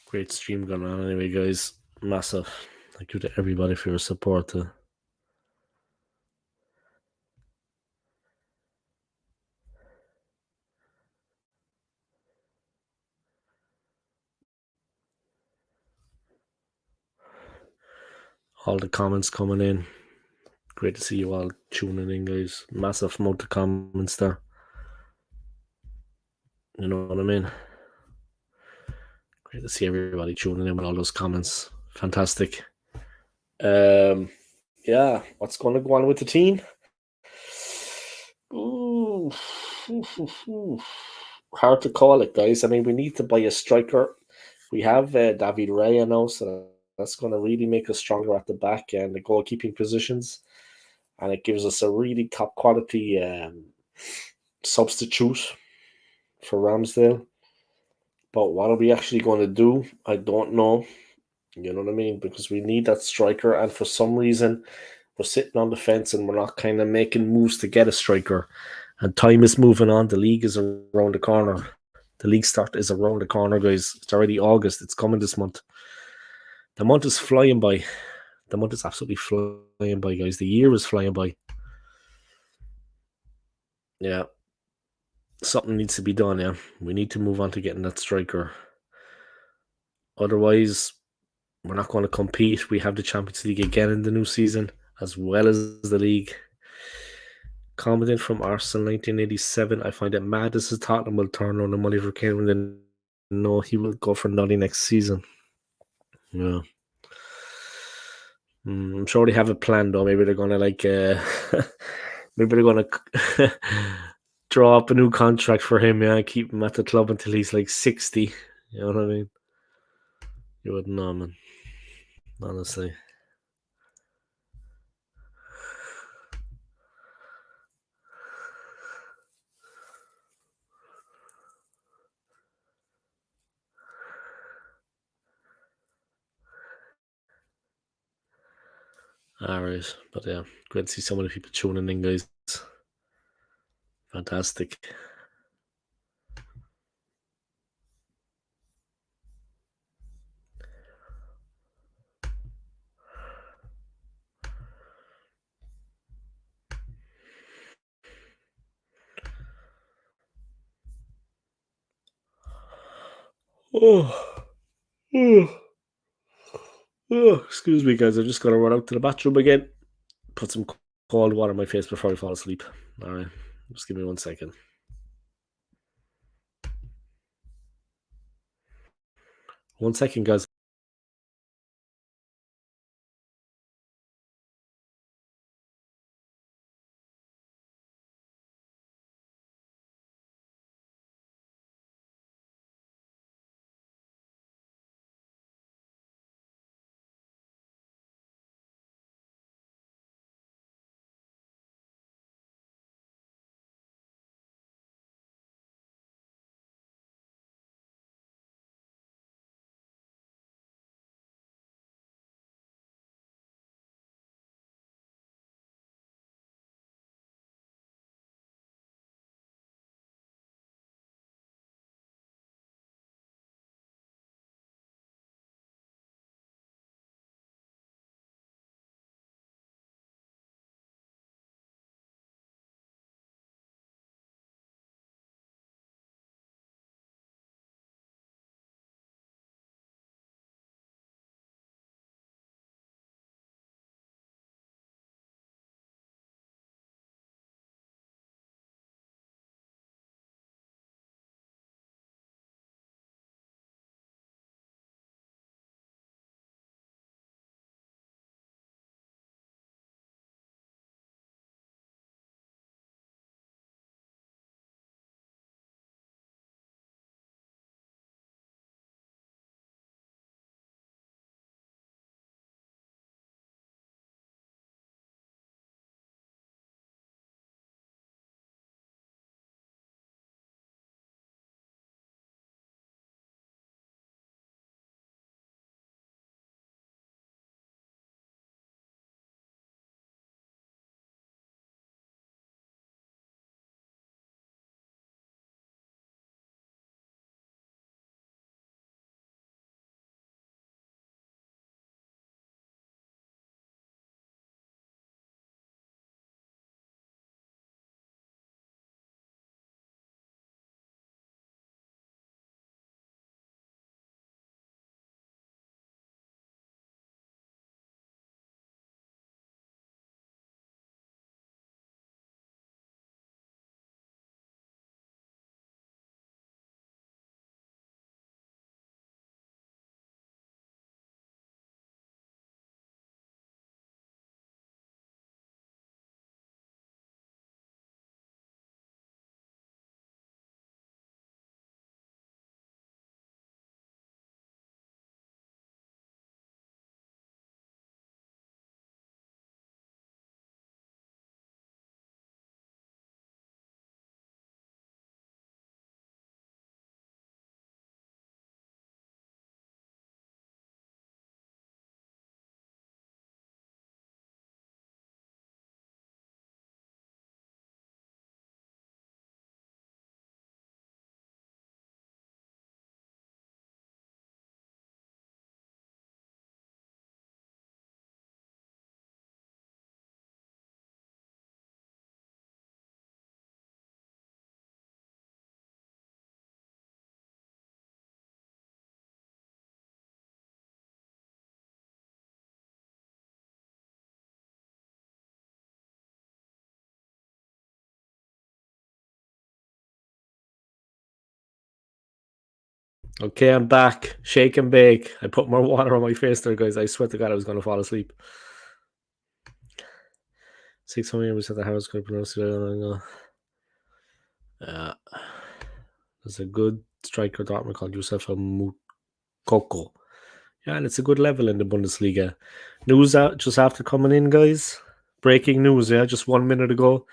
Great stream going on anyway, guys. Massive. Thank you to everybody for your support. all the comments coming in. Great to see you all tuning in, guys. Massive amount of comments there. You know what I mean? Great to see everybody tuning in with all those comments. Fantastic. Yeah, what's going to go on with the team? Ooh. Hard to call it, guys. I mean, we need to buy a striker. We have David Raya now, so that's going to really make us stronger at the back and the goalkeeping positions. And it gives us a really top quality substitute for Ramsdale. But what are we actually going to do? I don't know. You know what I mean? Because we need that striker, and for some reason, we're sitting on the fence and we're not kind of making moves to get a striker. And time is moving on. The league is around the corner. The league start is around the corner, guys. It's already August. It's coming this month. The month is flying by. The month is absolutely flying by, guys. The year is flying by. Yeah. Something needs to be done, yeah. We need to move on to getting that striker. Otherwise, we're not going to compete. We have the Champions League again in the new season, as well as the league. Commented from Arsenal 1987. I find it mad this is Tottenham will turn on the money for Kane and then no, he will go for nothing next season. Yeah. I'm sure they have a plan though. Maybe they're gonna maybe they're gonna draw up a new contract for him, yeah, keep him at the club until he's like 60. You know what I mean? You wouldn't know, man. Honestly. Alright. But yeah, great to see so many people tuning in, guys. Fantastic. Oh. Oh. Oh, excuse me, guys. I just got to run out to the bathroom again. Put some cold water on my face before I fall asleep. All right. Just give me 1 second. 1 second, guys. Okay, I'm back. Shake and bake. I put more water on my face there, guys. I swear to God, I was going to fall asleep. 600 years at the house. Could pronounce it. There's a good striker, Dortmund, called Yusuf Mukoko. Yeah, and it's a good level in the Bundesliga. News out just after coming in, guys. Breaking news, yeah, just 1 minute ago.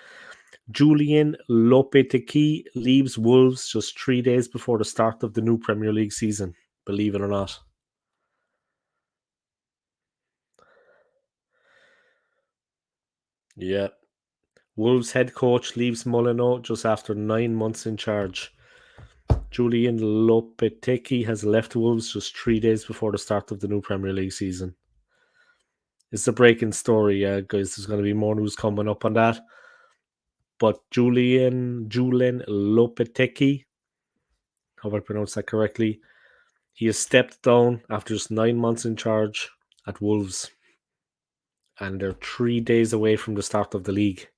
Julian Lopetegui leaves Wolves just 3 days before the start of the new Premier League season. Believe it or not. Yeah. Wolves head coach leaves Molyneux just after 9 months in charge. Julian Lopetegui has left Wolves just 3 days before the start of the new Premier League season. It's a breaking story, guys. There's going to be more news coming up on that. But Julian Lopetegui, hope I pronounced that correctly, he has stepped down after just 9 months in charge at Wolves. And they're 3 days away from the start of the league.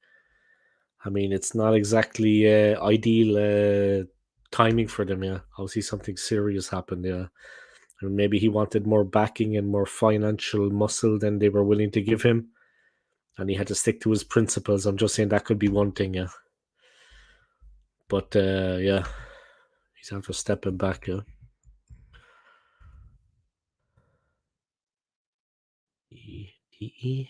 I mean, it's not exactly ideal timing for them, yeah. Obviously, something serious happened, yeah. And maybe he wanted more backing and more financial muscle than they were willing to give him. And he had to stick to his principles. I'm just saying that could be one thing, yeah. But yeah, he's after stepping back, yeah. E.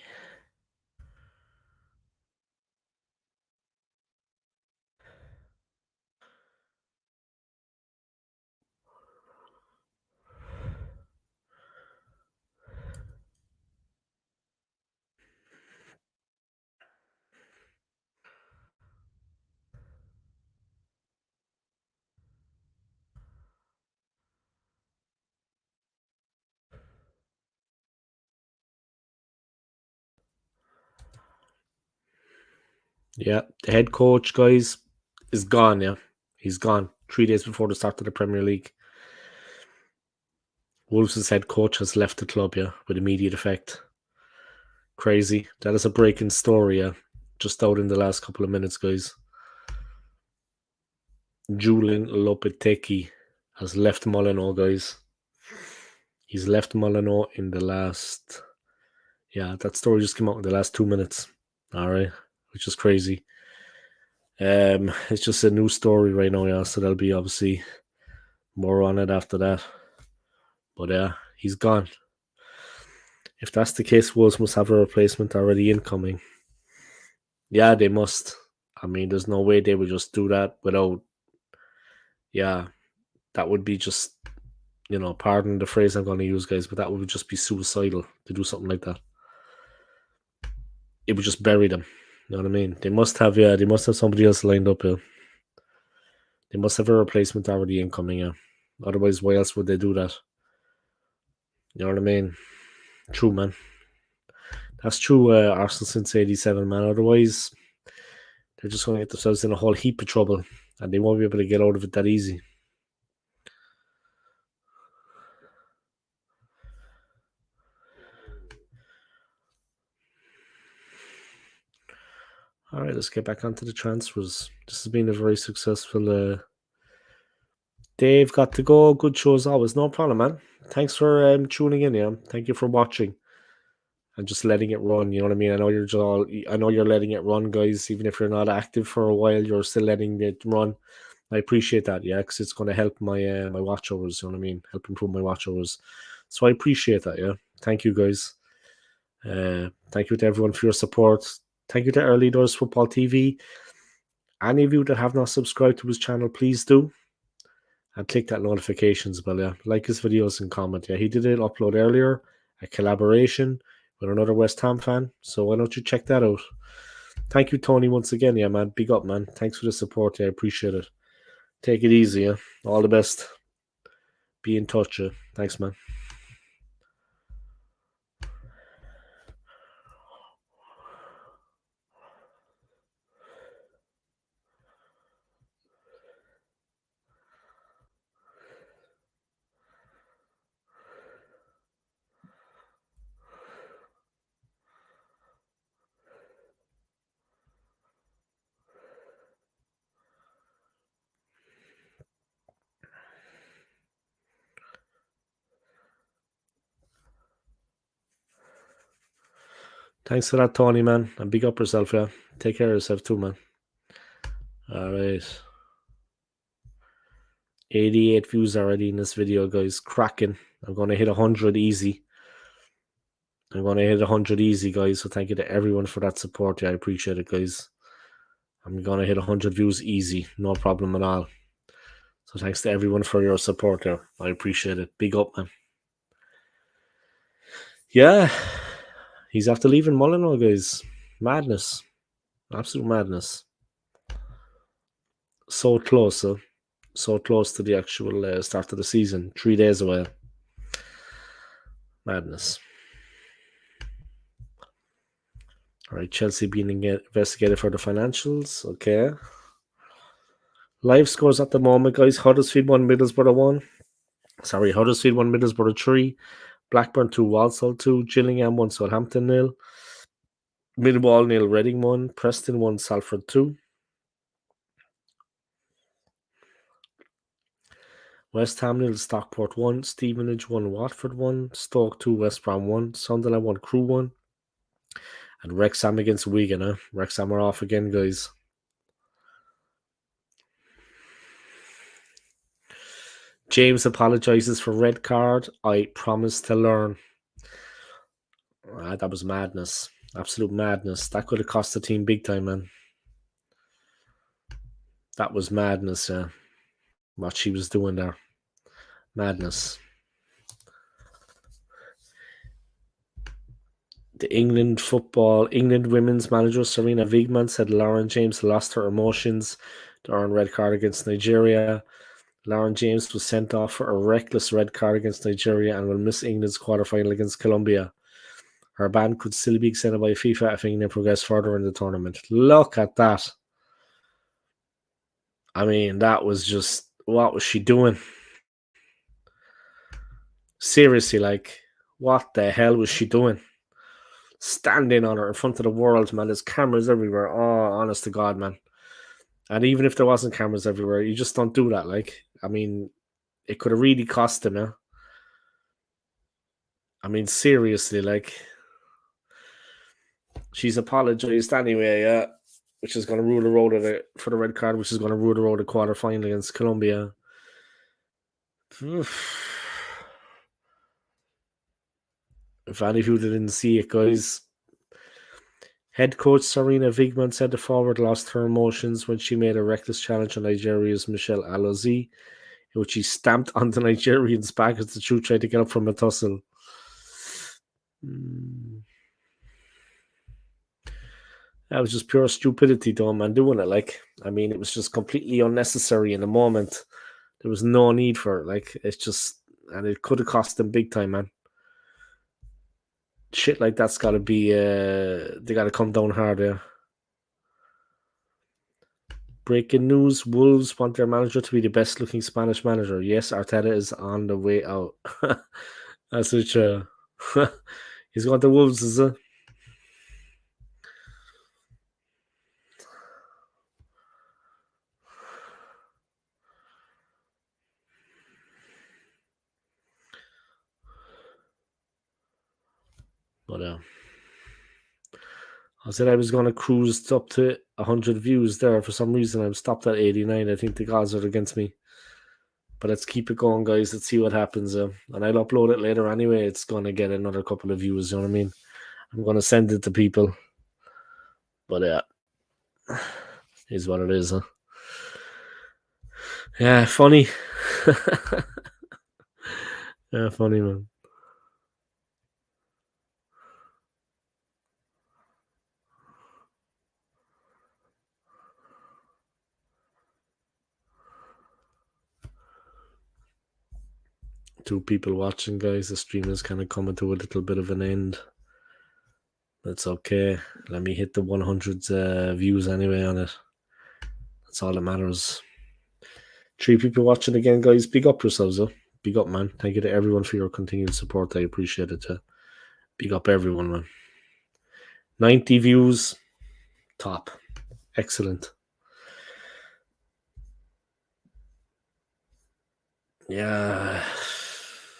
Yeah, the head coach, guys, is gone, yeah. He's gone 3 days before the start of the Premier League. Wolves' head coach has left the club, yeah, with immediate effect. Crazy. That is a breaking story, yeah. Just out in the last couple of minutes, guys. Julian Lopetegui has left Molyneux, guys. He's left Molyneux in the last... Yeah, that story just came out in the last 2 minutes. All right, which is crazy. It's just a new story right now, yeah. So there'll be obviously more on it after that. But yeah, he's gone. If that's the case, Wolves must have a replacement already incoming. Yeah, they must. I mean, there's no way they would just do that without. Yeah, that would be just, pardon the phrase I'm going to use, guys, but that would just be suicidal to do something like that. It would just bury them. You know what I mean? They must have, yeah, they must have somebody else lined up, yeah. They must have a replacement already incoming, yeah. Otherwise, why else would they do that? You know what I mean? True, man. That's true, Arsenal since 87, man. Otherwise, they're just going to get themselves in a whole heap of trouble and they won't be able to get out of it that easy. All right, let's get back onto the transfers. This has been a very successful. Dave got to go. Good show as always. No problem, man. Thanks for tuning in. Yeah, thank you for watching and just letting it run. You know what I mean? I know you're letting it run, guys. Even if you're not active for a while, you're still letting it run. I appreciate that, yeah, because it's going to help my watch hours. You know what I mean? Help improve my watch hours. So I appreciate that. Yeah, thank you, guys. Thank you to everyone for your support. Thank you to Early Doors Football TV. Any of you that have not subscribed to his channel, please do. And click that notifications bell, yeah. Like his videos and comment. Yeah, he did an upload earlier, a collaboration with another West Ham fan. So why don't you check that out? Thank you, Tony, once again. Yeah, man. Big up, man. Thanks for the support. Yeah, I appreciate it. Take it easy, yeah. All the best. Be in touch, yeah. Thanks, man. Thanks for that, Tony, man. And big up yourself, yeah. Take care of yourself too, man. All right. 88 views already in this video, guys. Cracking. I'm going to hit 100 easy. I'm going to hit 100 easy, guys. So thank you to everyone for that support. Yeah, I appreciate it, guys. I'm going to hit 100 views easy. No problem at all. So thanks to everyone for your support there. I appreciate it. Big up, man. Yeah. He's after leaving Mullinall, guys. Madness. Absolute madness. So close, huh? So close to the actual start of the season. 3 days away. Madness. All right, Chelsea being investigated for the financials. Okay. Live scores at the moment, guys. Huddersfield 1, Middlesbrough 1. Sorry, Huddersfield 1, Middlesbrough 3. Blackburn 2, Walsall 2. Gillingham 1, Southampton 0. Millwall 0, Reading 1. Preston 1, Salford 2. West Ham 0, Stockport 1. Stevenage 1, Watford 1. Stoke 2, West Brom 1. Sunderland 1, Crew 1. And Wrexham against Wigan, huh? Wrexham are off again, guys. James apologises for red card. I promise to learn. That was madness. Absolute madness. That could have cost the team big time, man. That was madness, yeah. What she was doing there. Madness. The England women's manager Serena Wigman said Lauren James lost her emotions during red card against Nigeria. Lauren James was sent off for a reckless red card against Nigeria and will miss England's quarterfinal against Colombia. Her ban could still be extended by FIFA if England progress further in the tournament. Look at that. I mean, that was just, what was she doing? Seriously, like, what the hell was she doing? Standing on her in front of the world, man. There's cameras everywhere. Oh, honest to God, man. And even if there wasn't cameras everywhere, you just don't do that. Like, I mean, it could have really cost them, yeah? I mean, seriously, like, she's apologized anyway, yeah, which is going to rule the road for the red card, which is going to rule the road the quarterfinal against Colombia. If any of you didn't see it, guys, head coach Serena Wigman said the forward lost her emotions when she made a reckless challenge on Nigeria's Michelle Alozie, in which she stamped on the Nigerian's back as the two tried to get up from a tussle. That was just pure stupidity, though, man, doing it. Like, I mean, it was just completely unnecessary in the moment. There was no need for it. Like, it's just, and it could have cost them big time, man. Shit like that's got to be, they got to come down hard there. Breaking news, Wolves want their manager to be the best looking Spanish manager. Yes, Arteta is on the way out. That's such a... He's got the Wolves, is it? But I said I was going to cruise up to 100 views there. For some reason, I'm stopped at 89. I think the gods are against me. But let's keep it going, guys. Let's see what happens. And I'll upload it later anyway. It's going to get another couple of views. You know what I mean? I'm going to send it to people. But yeah, is what it is, huh? Yeah, funny. Yeah, funny, man. Two people watching, guys. The stream is kind of coming to a little bit of an end. That's okay. Let me hit the 100 views anyway on it. That's all that matters. 3 people watching again, guys. Big up yourselves, though. Big up, man. Thank you to everyone for your continued support. I appreciate it. Big up everyone, man. 90 views. Top. Excellent. Yeah.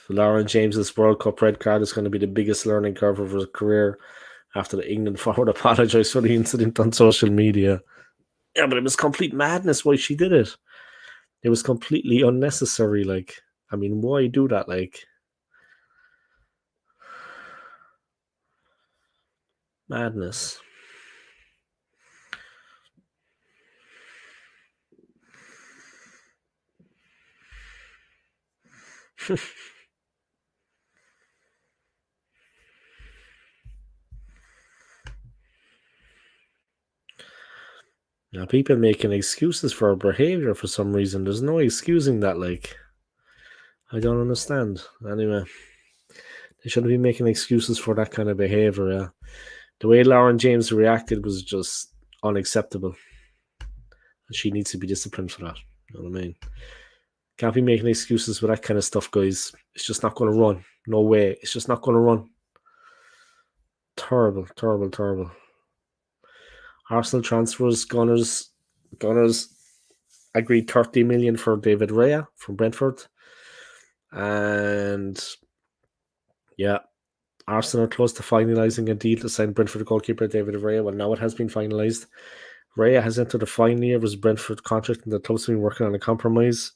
Lauren James's World Cup red card is going to be the biggest learning curve of her career after the England forward apologised for the incident on social media. Yeah, but it was complete madness why she did it. It was completely unnecessary. Like, I mean, why do that? Like, madness. Now, people making excuses for her behaviour for some reason. There's no excusing that. Like, I don't understand. Anyway, they shouldn't be making excuses for that kind of behaviour. Yeah. The way Lauren James reacted was just unacceptable. She needs to be disciplined for that. You know what I mean? Can't be making excuses for that kind of stuff, guys. It's just not going to run. No way. It's just not going to run. Terrible, terrible, terrible. Arsenal transfers, Gunners agreed 30 million for David Raya from Brentford. And yeah, Arsenal are close to finalising a deal to sign Brentford goalkeeper David Raya. Well, now it has been finalised. Raya has entered the final year of his Brentford contract and the club's been working on a compromise.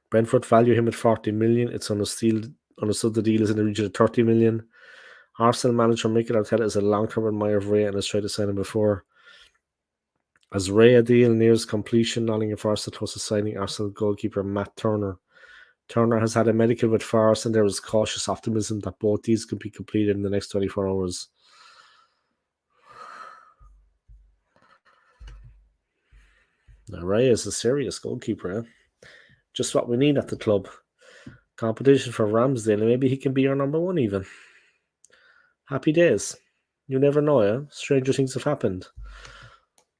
Brentford value him at 40 million. It's understood the deal is in the region of 30 million. Arsenal manager Mikel Arteta is a long-term admirer of Raya and has tried to sign him before. As Raya deal nears completion, Nottingham Forest are close to signing Arsenal goalkeeper Matt Turner. Turner has had a medical with Forest and there is cautious optimism that both these could be completed in the next 24 hours. Now, Raya is a serious goalkeeper, eh? Just what we need at the club. Competition for Ramsdale, and maybe he can be our number one even. Happy days. You never know, yeah? Stranger things have happened.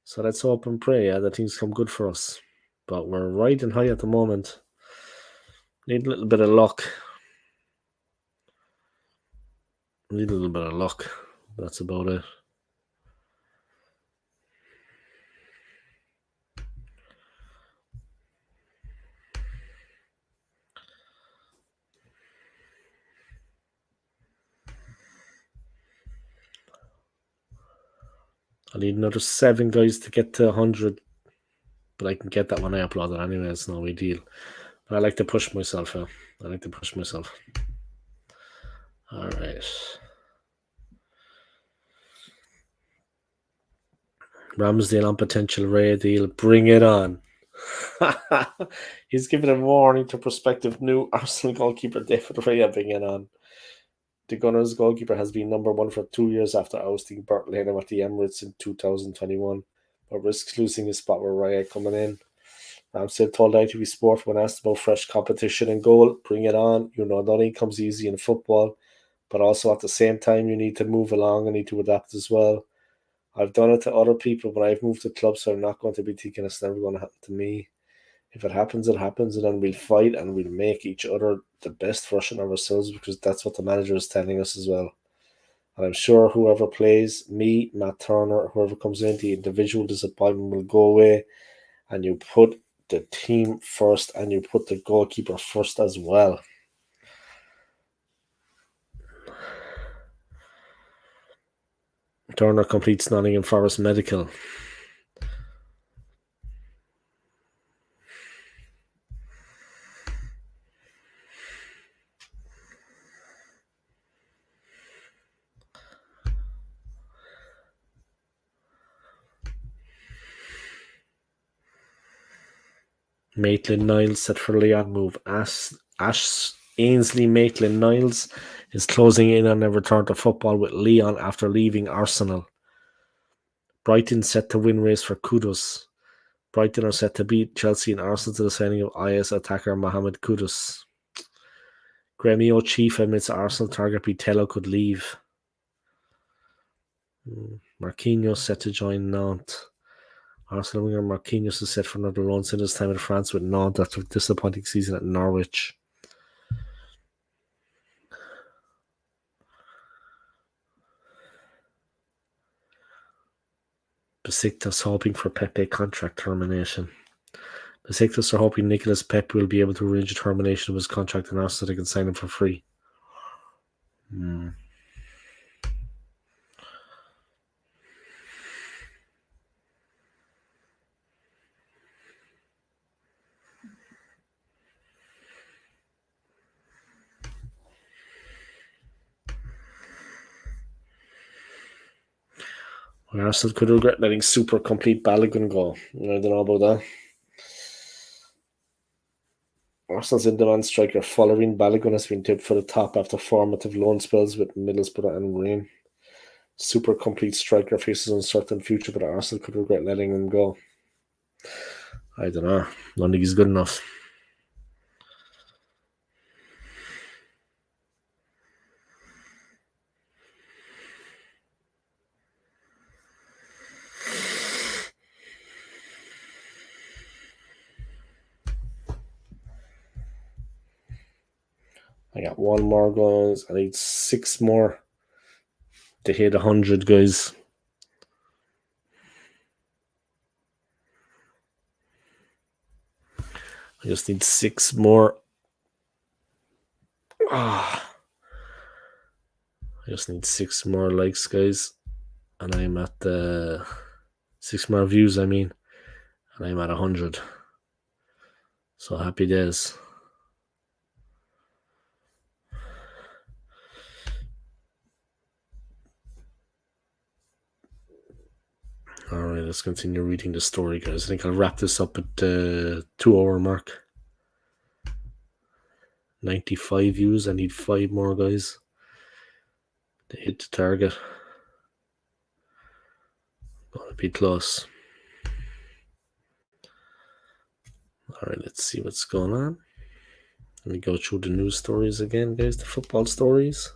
So let's hope and pray, yeah, that things come good for us. But we're riding high at the moment. Need a little bit of luck. Need a little bit of luck. That's about it. I need another 7 guys to get to 100. But I can get that when I upload it anyway. It's no big deal. But I like to push myself, yeah. I like to push myself. All right. Ramsdale on potential Raya deal. Bring it on. He's giving a warning to prospective new Arsenal goalkeeper David Raya. Bring it on. The Gunners goalkeeper has been number one for 2 years after ousting Bert Leno at the Emirates in 2021, but risks losing his spot with Raya coming in. Ramsdale told ITV Sport when asked about fresh competition in goal, bring it on. You know, nothing comes easy in football, but also at the same time, you need to move along and need to adapt as well. I've done it to other people, but I've moved to clubs, so I'm not going to be thinking it's never going to happen to me. If it happens, it happens, and then we'll fight and we'll make each other the best version of ourselves because that's what the manager is telling us as well. And I'm sure whoever plays, me, Matt Turner, whoever comes in, the individual disappointment will go away, and you put the team first and you put the goalkeeper first as well. Turner completes Nottingham Forest medical. Maitland-Niles set for Leon move. Ainsley Maitland-Niles is closing in on a return to football with Leon after leaving Arsenal. Brighton set to win race for Kudus. Brighton are set to beat Chelsea and Arsenal to the signing of IS attacker Mohamed Kudus. Gremio chief admits Arsenal target Vitello could leave. Marquinhos set to join Nantes. Arsenal winger Marquinhos is set for another run since his time in France with Nantes after a disappointing season at Norwich. Besiktas hoping for Pepe contract termination. Besiktas are hoping Nicolas Pepe will be able to arrange a termination of his contract and Arsenal they can sign him for free. Arsenal could regret letting super complete Balogun go. I don't know about that. Arsenal's in-demand striker following Balogun has been tipped for the top after formative loan spells with Middlesbrough and Rain. Super complete striker faces uncertain future, but Arsenal could regret letting him go. I don't know. I don't think he's good enough. I got one more, guys. I need 6 more to hit 100, guys. I just need 6 more. I just need 6 more likes, guys. And I'm at the 6 more views, I mean. And I'm at 100. So happy days. Alright, let's continue reading the story, guys. I think I'll wrap this up at the 2-hour mark. 95 views. I need 5 more, guys, to hit the target. Gonna be close. Alright, let's see what's going on. Let me go through the news stories again, guys, the football stories.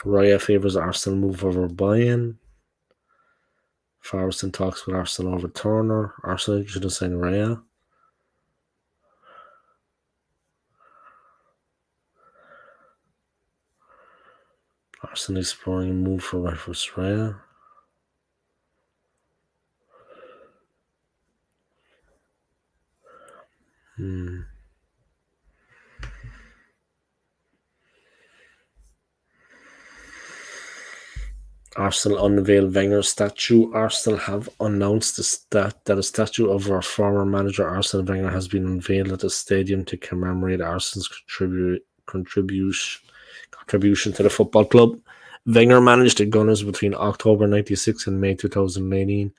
Raya favours Arsenal move over Bayern. Forest in talks with Arsenal over Turner. Arsenal should have signed Raya. Arsenal exploring a move for Raya. Arsenal unveil Wenger's statue. Arsenal have announced that a statue of our former manager Arsene Wenger has been unveiled at the stadium to commemorate Arsenal's contribution to the football club. Wenger managed the Gunners between October 96 and May 2018,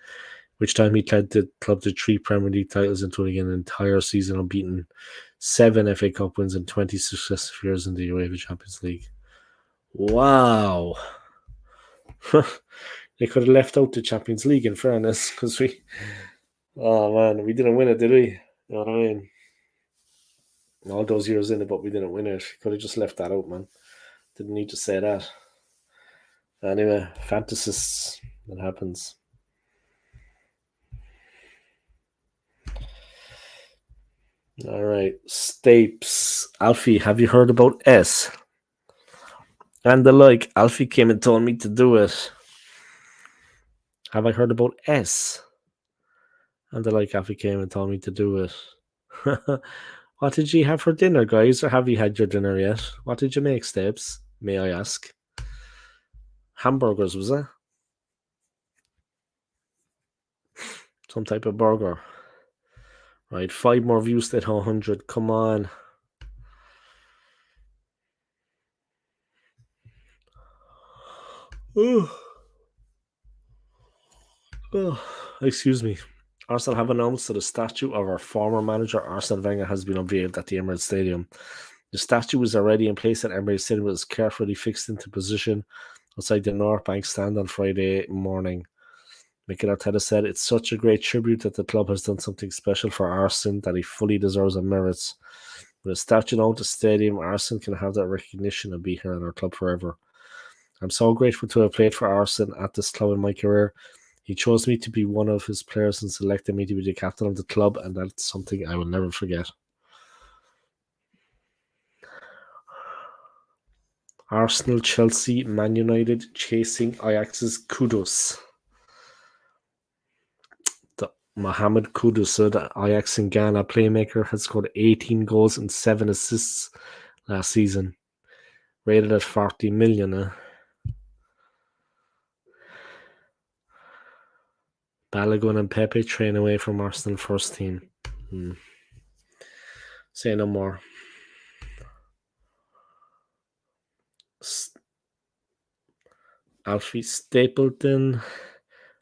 which time he led the club to 3 Premier League titles, including an entire season unbeaten, 7 FA Cup wins, and 20 successive years in the UEFA Champions League. Wow. They could have left out the Champions League, in fairness, because we didn't win it, did we? You know what I mean? All those years in it, but we didn't win it. Could have just left that out, man. Didn't need to say that. Anyway, fantasists, that happens. All right, Stapes. Alfie, have you heard about S? And the like, Alfie came and told me to do it. Have I heard about S? And the like, Alfie came and told me to do it. What did you have for dinner, guys? Or have you had your dinner yet? What did you make, Stapes? May I ask? Hamburgers, was it? Some type of burger. Right, 5 more views to 100. Come on. Excuse me. Arsenal have announced that a statue of our former manager Arsene Wenger has been unveiled at the Emirates Stadium. The statue was already in place at Emirates Stadium, but was carefully fixed into position outside the North Bank stand on Friday morning. Mikel Arteta said, "It's such a great tribute that the club has done something special for Arsene that he fully deserves and merits. With a statue now at the stadium, Arsene can have that recognition and be here in our club forever. I'm so grateful to have played for Arsene at this club in my career. He chose me to be one of his players and selected me to be the captain of the club, and that's something I will never forget." Arsenal, Chelsea, Man United chasing Ajax's Kudus. Mohamed Kudus, the Ajax in Ghana playmaker, had scored 18 goals and 7 assists last season. Rated at 40 million. Balogun and Pepe train away from Arsenal first team. Say no more. Alfie Stapleton.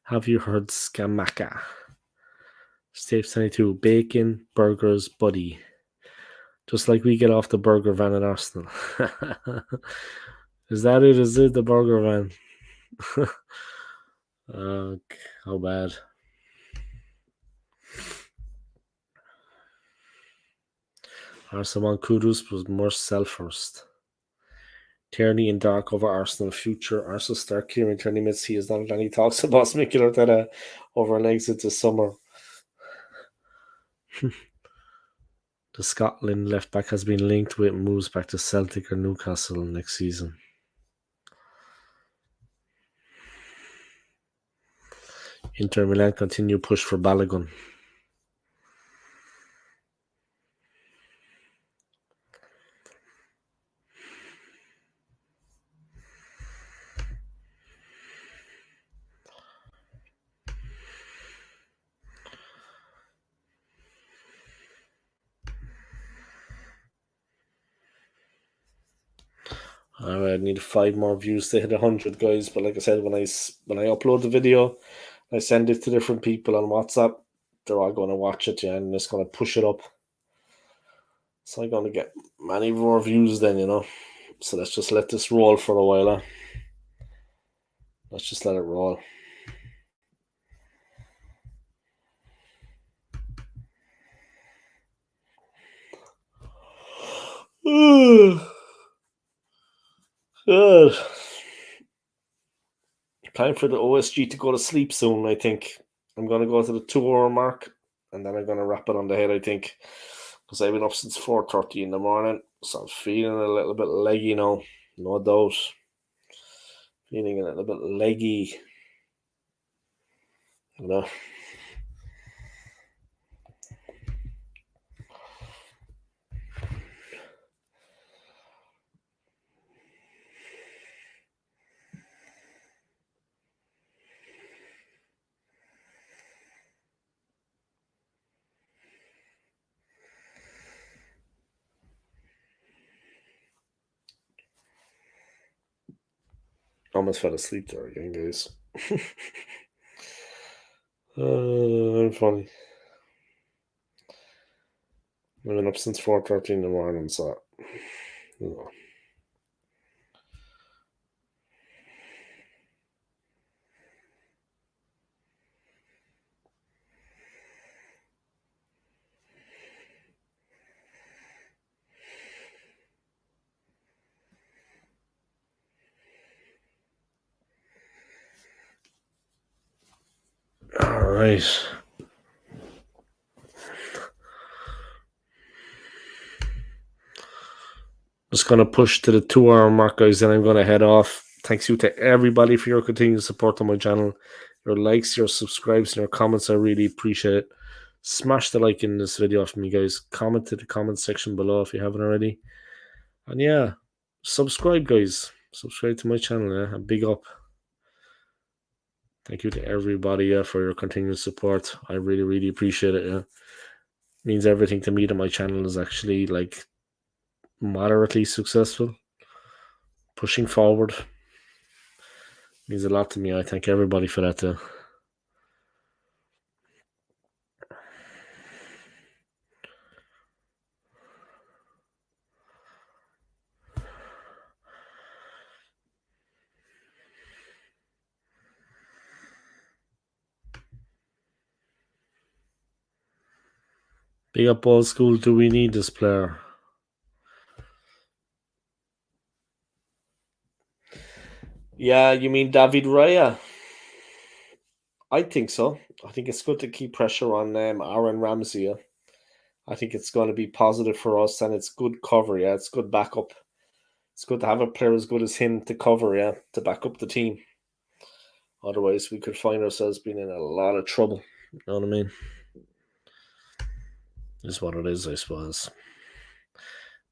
Have you heard Scamacca? Stapes 22. Bacon, burgers, buddy. Just like we get off the burger van at Arsenal. Is that it? Is it the burger van? How bad. Arsenal Kudus was more self first. Tierney and Dark over Arsenal future. Arsenal star Kieran Tierney minutes. He is not any talks about Mikel Arteta over an exit this summer. The Scotland left back has been linked with moves back to Celtic or Newcastle next season. Inter Milan continue push for Balogun. I need 5 more views to hit 100, guys. But like I said, when I upload the video, I send it to different people on WhatsApp. They're all going to watch it, yeah, and it's going to push it up. So I'm going to get many more views then, you know. So let's just let this roll for a while. Let's just let it roll. Good. Time for the OSG to go to sleep soon, I think. I'm going to go to the 2-hour mark, and then I'm going to wrap it on the head, I think. Because I've been up since 4:30 in the morning, so I'm feeling a little bit leggy now, no doubt. Feeling a little bit leggy, you know. Almost fell asleep there again, guys. I'm funny. I've been up since 4:30 in the morning, so you know. All right. Just going to push to the 2-hour mark, guys, then I'm going to head off. Thanks you to everybody for your continued support on my channel. Your likes, your subscribes, and your comments, I really appreciate it. Smash the like in this video for me, guys. Comment to the comment section below if you haven't already. And yeah, subscribe, guys. Subscribe to my channel, yeah. A big up. Thank you to everybody for your continued support. I really, really appreciate it, yeah. It means everything to me that my channel is actually like moderately successful. Pushing forward. Means a lot to me. I thank everybody for that too. Big up old school. Do we need this player? Yeah, you mean David Raya? I think so. I think it's good to keep pressure on Aaron Ramsey. Yeah? I think it's going to be positive for us, and it's good cover. Yeah, it's good backup. It's good to have a player as good as him to cover. Yeah, to back up the team. Otherwise, we could find ourselves being in a lot of trouble. You know what I mean? Is what it is, I suppose.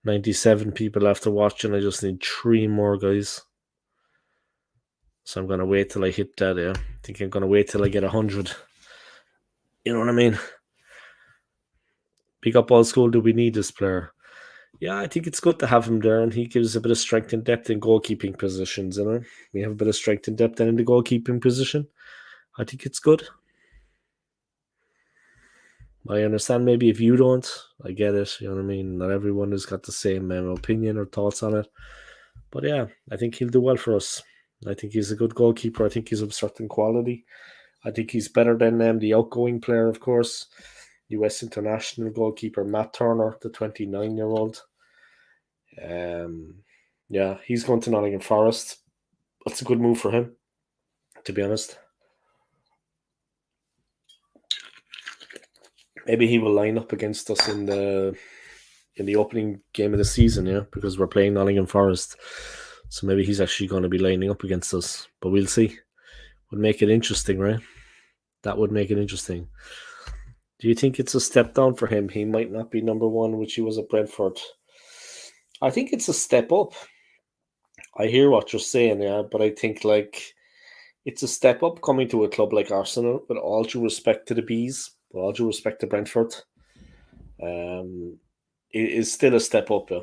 97 people after watching. I just need 3 more, guys. So I'm going to wait till I hit that. Yeah, I think I'm going to wait till I get 100. You know what I mean? Pick up old school. Do we need this player? Yeah, I think it's good to have him there, and he gives a bit of strength and depth in goalkeeping positions. We have a bit of strength and depth in the goalkeeping position. I think it's good. I understand maybe if you don't, I get it. You know what I mean? Not everyone has got the same opinion or thoughts on it. But yeah, I think he'll do well for us. I think he's a good goalkeeper. I think he's of certain quality. I think he's better than the outgoing player, of course. US international goalkeeper Matt Turner, the 29-year-old. Yeah, he's going to Nottingham Forest. That's a good move for him, to be honest. Maybe he will line up against us in the opening game of the season, yeah, because we're playing Nottingham Forest. So maybe he's actually going to be lining up against us. But we'll see. Would make it interesting, right? That would make it interesting. Do you think it's a step down for him? He might not be number one, which he was at Brentford. I think it's a step up. I hear what you're saying, yeah, but I think like it's a step up coming to a club like Arsenal, with all due respect to the Bees, with all due respect to Brentford. Um, it is still a step up. Yeah.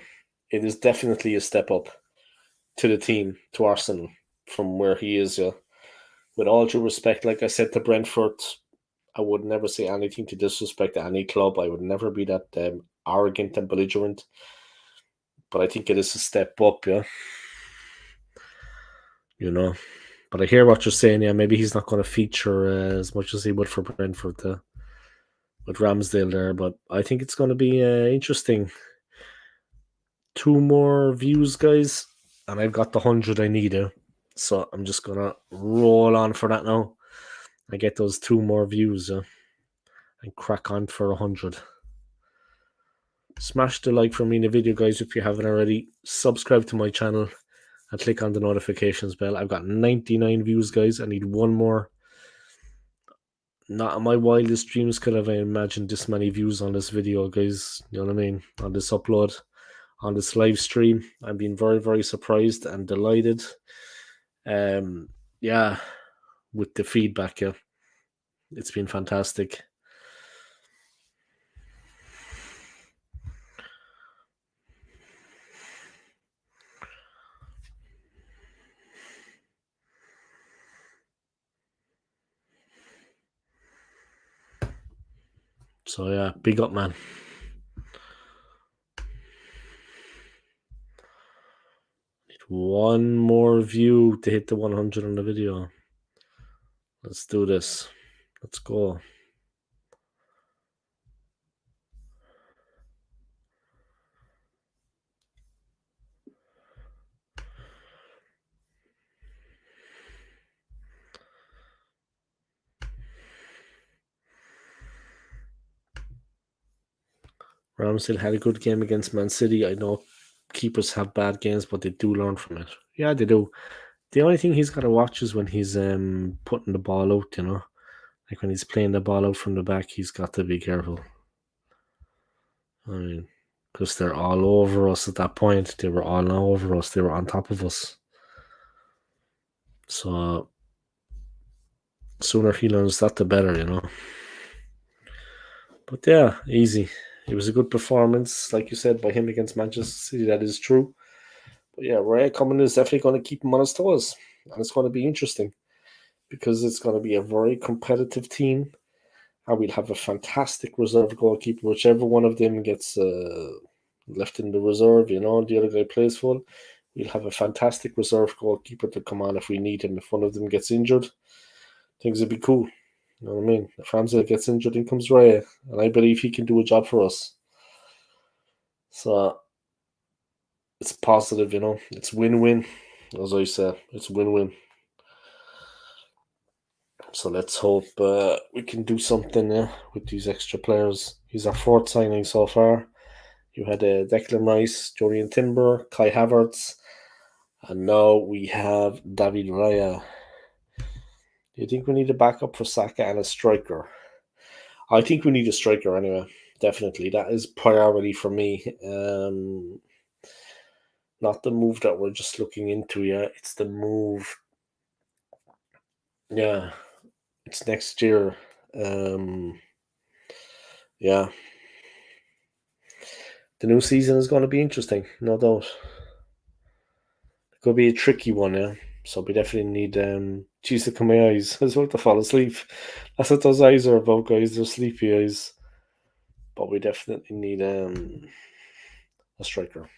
It is definitely a step up to the team, to Arsenal, from where he is. Yeah. With all due respect, like I said to Brentford, I would never say anything to disrespect any club. I would never be that arrogant and belligerent. But I think it is a step up, yeah. You know. But I hear what you're saying. Yeah, maybe he's not going to feature as much as he would for Brentford with Ramsdale there. But I think it's going to be interesting. 2 more views, guys, and I've got the 100 I need. So I'm just going to roll on for that now. I get those 2 more views and crack on for 100. Smash the like for me in the video, guys, if you haven't already. Subscribe to my channel and click on the notifications bell. I've got 99 views, guys. I need 1 more. Not in my wildest dreams could have I imagined this many views on this video, guys. You know what I mean? On this upload, on this live stream. I've been very, very surprised and delighted. Yeah, with the feedback, yeah. It's been fantastic. So yeah, big up, man. Need 1 more view to hit the 100 on the video. Let's do this. Let's go. Ramsdale had a good game against Man City. I know keepers have bad games, but they do learn from it. Yeah, they do. The only thing he's got to watch is when he's putting the ball out, you know. Like when he's playing the ball out from the back, he's got to be careful. I mean, because they're all over us at that point. They were all over us. They were on top of us. So sooner he learns that, the better, you know. But yeah, easy. It was a good performance, like you said, by him against Manchester City. That is true. But yeah, Raya coming is definitely going to keep him on his toes. And it's going to be interesting because it's going to be a very competitive team. And we'll have a fantastic reserve goalkeeper, whichever one of them gets left in the reserve, you know, the other guy plays full. We'll have a fantastic reserve goalkeeper to come on if we need him. If one of them gets injured, things would be cool. You know what I mean? If Ramsey gets injured, in comes Raya, and I believe he can do a job for us. So it's positive, you know. It's win-win, as I said. It's win-win. So let's hope we can do something with these extra players. He's our 4th signing so far. You had Declan Rice, Julian Timber, Kai Havertz, and now we have David Raya. Do you think we need a backup for Saka and a striker? I think we need a striker anyway. Definitely. That is priority for me. Not the move that we're just looking into yet. It's the move. Yeah. It's next year. Yeah. The new season is going to be interesting, no doubt. It could be a tricky one, yeah. So we definitely need jeez, look at my eyes. I was about to fall asleep. That's what those eyes are about, guys. They're sleepy eyes. But we definitely need a striker.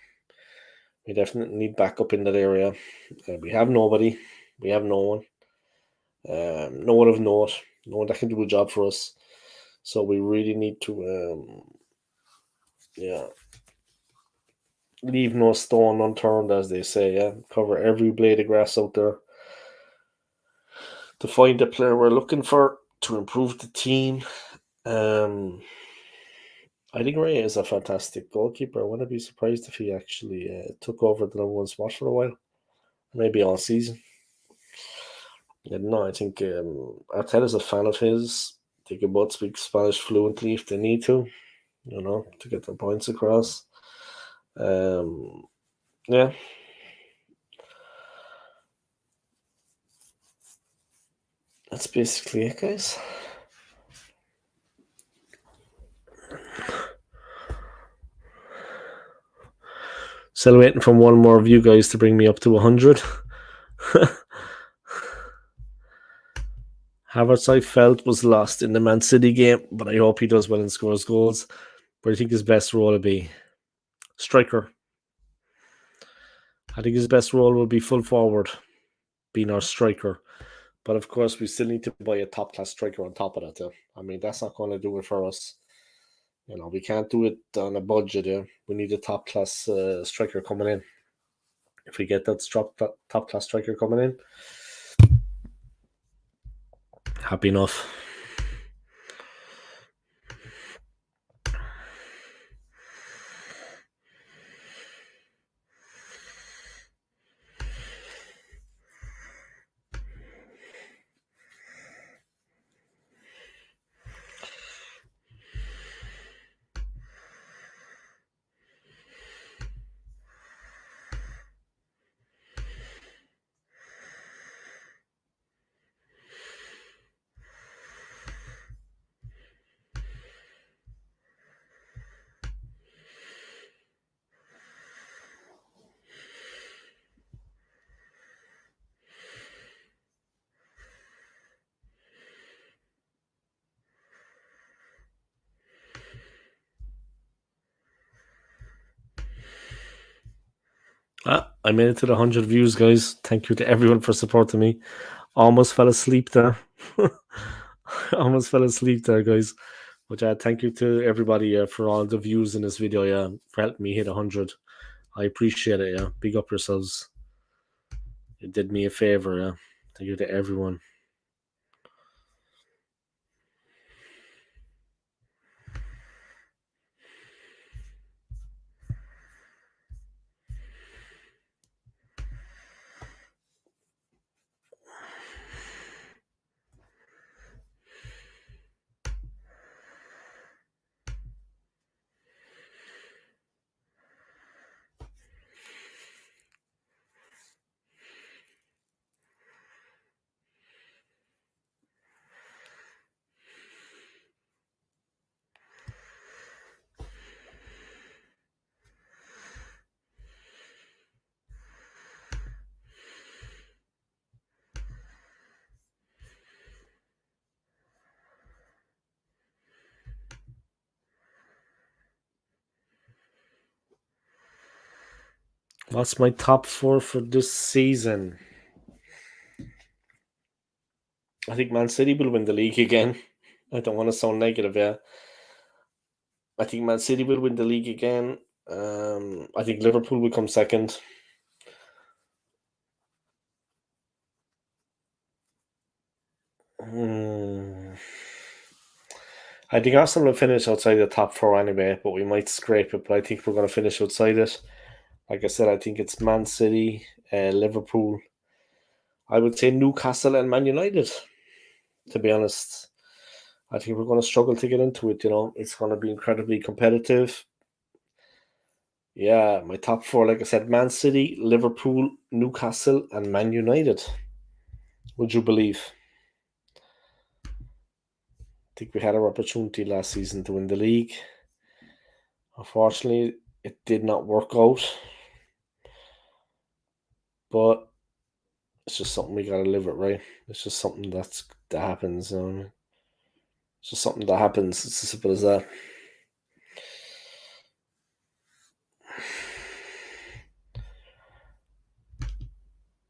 We definitely need backup in that area. We have nobody. We have no one. No one of note. No one that can do a job for us. So we really need to, yeah, leave no stone unturned, as they say. Yeah, cover every blade of grass out there to find the player we're looking for to improve the team. I think Raya is a fantastic goalkeeper. I wouldn't be surprised if he actually took over the number one spot for a while, maybe all season. Yeah, no, I think Arteta's a fan of his. They can both speak Spanish fluently if they need to, to get their points across. Yeah. That's basically it, guys. Still waiting for one more of you guys to bring me up to 100. Havertz, I felt, was lost in the Man City game, but I hope he does well and scores goals. But I think his best role will be striker. I think his best role will be full forward, being our striker. But of course, we still need to buy a top class striker on top of that. Yeah? I mean, that's not going to do it for us. We can't do it on a budget. Yeah? We need a top class striker coming in. If we get that top class striker coming in, happy enough. I made it to the 100 views, guys. Thank you to everyone for supporting me. Almost fell asleep there. Almost fell asleep there, guys. But thank you to everybody for all the views in this video. Yeah, for helping me hit 100. I appreciate it. Yeah, big up yourselves. It did me a favor. Yeah, thank you to everyone. What's my top four for this season? I think Man City will win the league again. I don't want to sound negative, yeah. I think Man City will win the league again. I think Liverpool will come second. I think Arsenal will finish outside the top four anyway, but we might scrape it. But I think we're going to finish outside it. Like I said, I think it's Man City, Liverpool. I would say Newcastle and Man United, to be honest. I think we're going to struggle to get into it. It's going to be incredibly competitive. Yeah, my top four, like I said, Man City, Liverpool, Newcastle, and Man United. Would you believe? I think we had our opportunity last season to win the league. Unfortunately, it did not work out. But it's just something we gotta live with, right? It's just something that happens. It's just something that happens. It's as simple as that.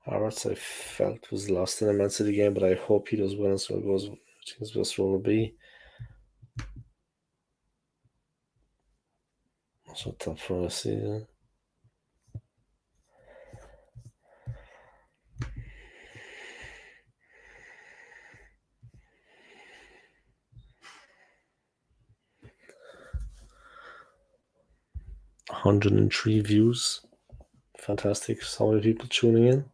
Havertz, I felt was lost in the Man City game, but I hope he does well. So it goes. I think his best role will be. Also top for us, yeah. $103 views. Fantastic. So many people tuning in.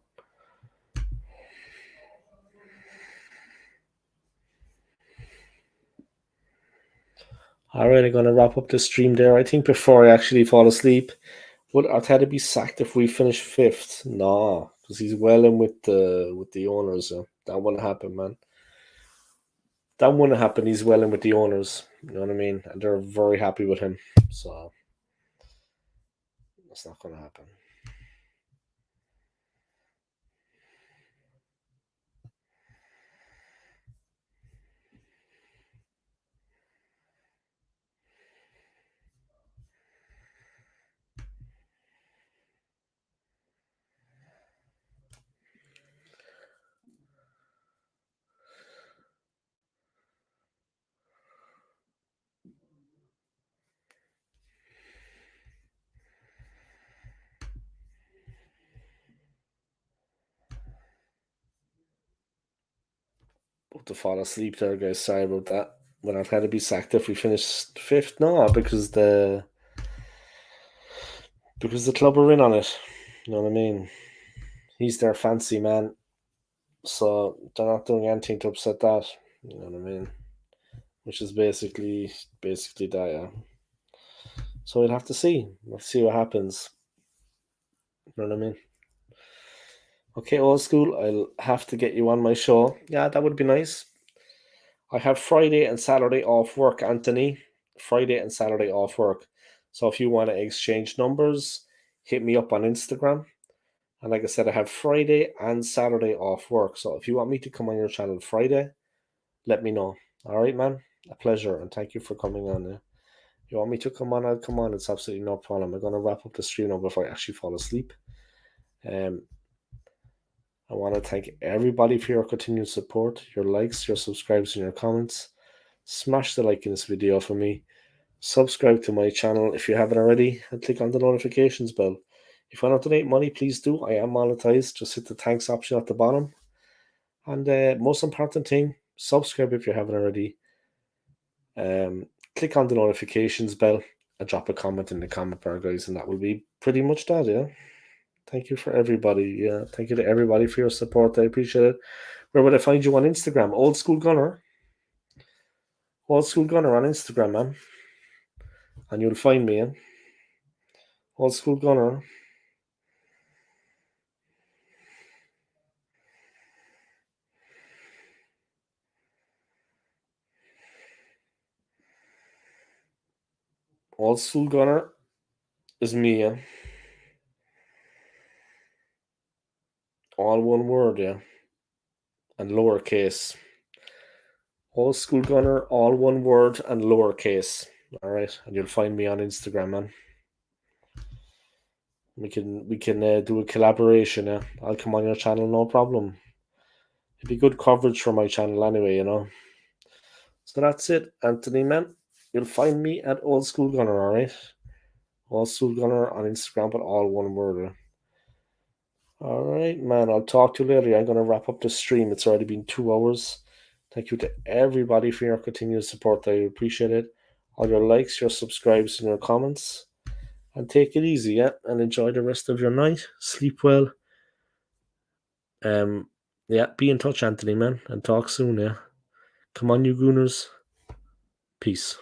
Alright, I'm gonna wrap up the stream there. I think before I actually fall asleep, would Arteta be sacked if we finish 5th? Nah, because he's well in with the owners. That wouldn't happen, man. That wouldn't happen. He's well in with the owners. You know what I mean? And they're very happy with him. So that's not gonna happen. About to fall asleep there, guys. Sorry about that. When I've had to be sacked if we finish 5th, no, because the club are in on it. You know what I mean? He's their fancy man, so they're not doing anything to upset that. You know what I mean? Which is basically that, yeah. So we'll have to see. We'll see what happens. You know what I mean? Okay, old school. I'll have to get you on my show. Yeah, that would be nice. I have Friday and Saturday off work, Anthony. Friday and Saturday off work. So if you want to exchange numbers, hit me up on Instagram. And like I said, I have Friday and Saturday off work. So if you want me to come on your channel Friday, let me know. All right, man. A pleasure. And thank you for coming on. If you want me to come on, I'll come on. It's absolutely no problem. I'm going to wrap up the stream now before I actually fall asleep. I want to thank everybody for your continued support, your likes, your subscribes, and your comments. Smash the like in this video for me. Subscribe to my channel if you haven't already, and click on the notifications bell. If you want to donate money, please do. I am monetized. Just hit the thanks option at the bottom. And most important thing, subscribe if you haven't already. Click on the notifications bell and drop a comment in the comment bar, guys, and that will be pretty much that, yeah. Thank you for everybody. Yeah, thank you to everybody for your support. I appreciate it. Where would I find you on Instagram? Old School Gunner. Old School Gunner on Instagram, man. And you'll find me, yeah. Old School Gunner. Old School Gunner is me, yeah. All one word, yeah. And lowercase. Old School Gunner, all one word and lowercase. All right, and you'll find me on Instagram, man. We can do a collaboration. Yeah, I'll come on your channel, no problem. It'd be good coverage for my channel anyway, you know. So that's it, Anthony, man. You'll find me at Old School Gunner, all right. Old School Gunner on Instagram, but all one word. All right, man. I'll talk to you later. I'm gonna wrap up the stream. It's already been 2 hours. Thank you to everybody for your continued support. I appreciate it. All your likes, your subscribes, and your comments. And take it easy, yeah. And enjoy the rest of your night. Sleep well. Yeah, be in touch, Anthony, man, and talk soon, yeah. Come on, you gooners. Peace.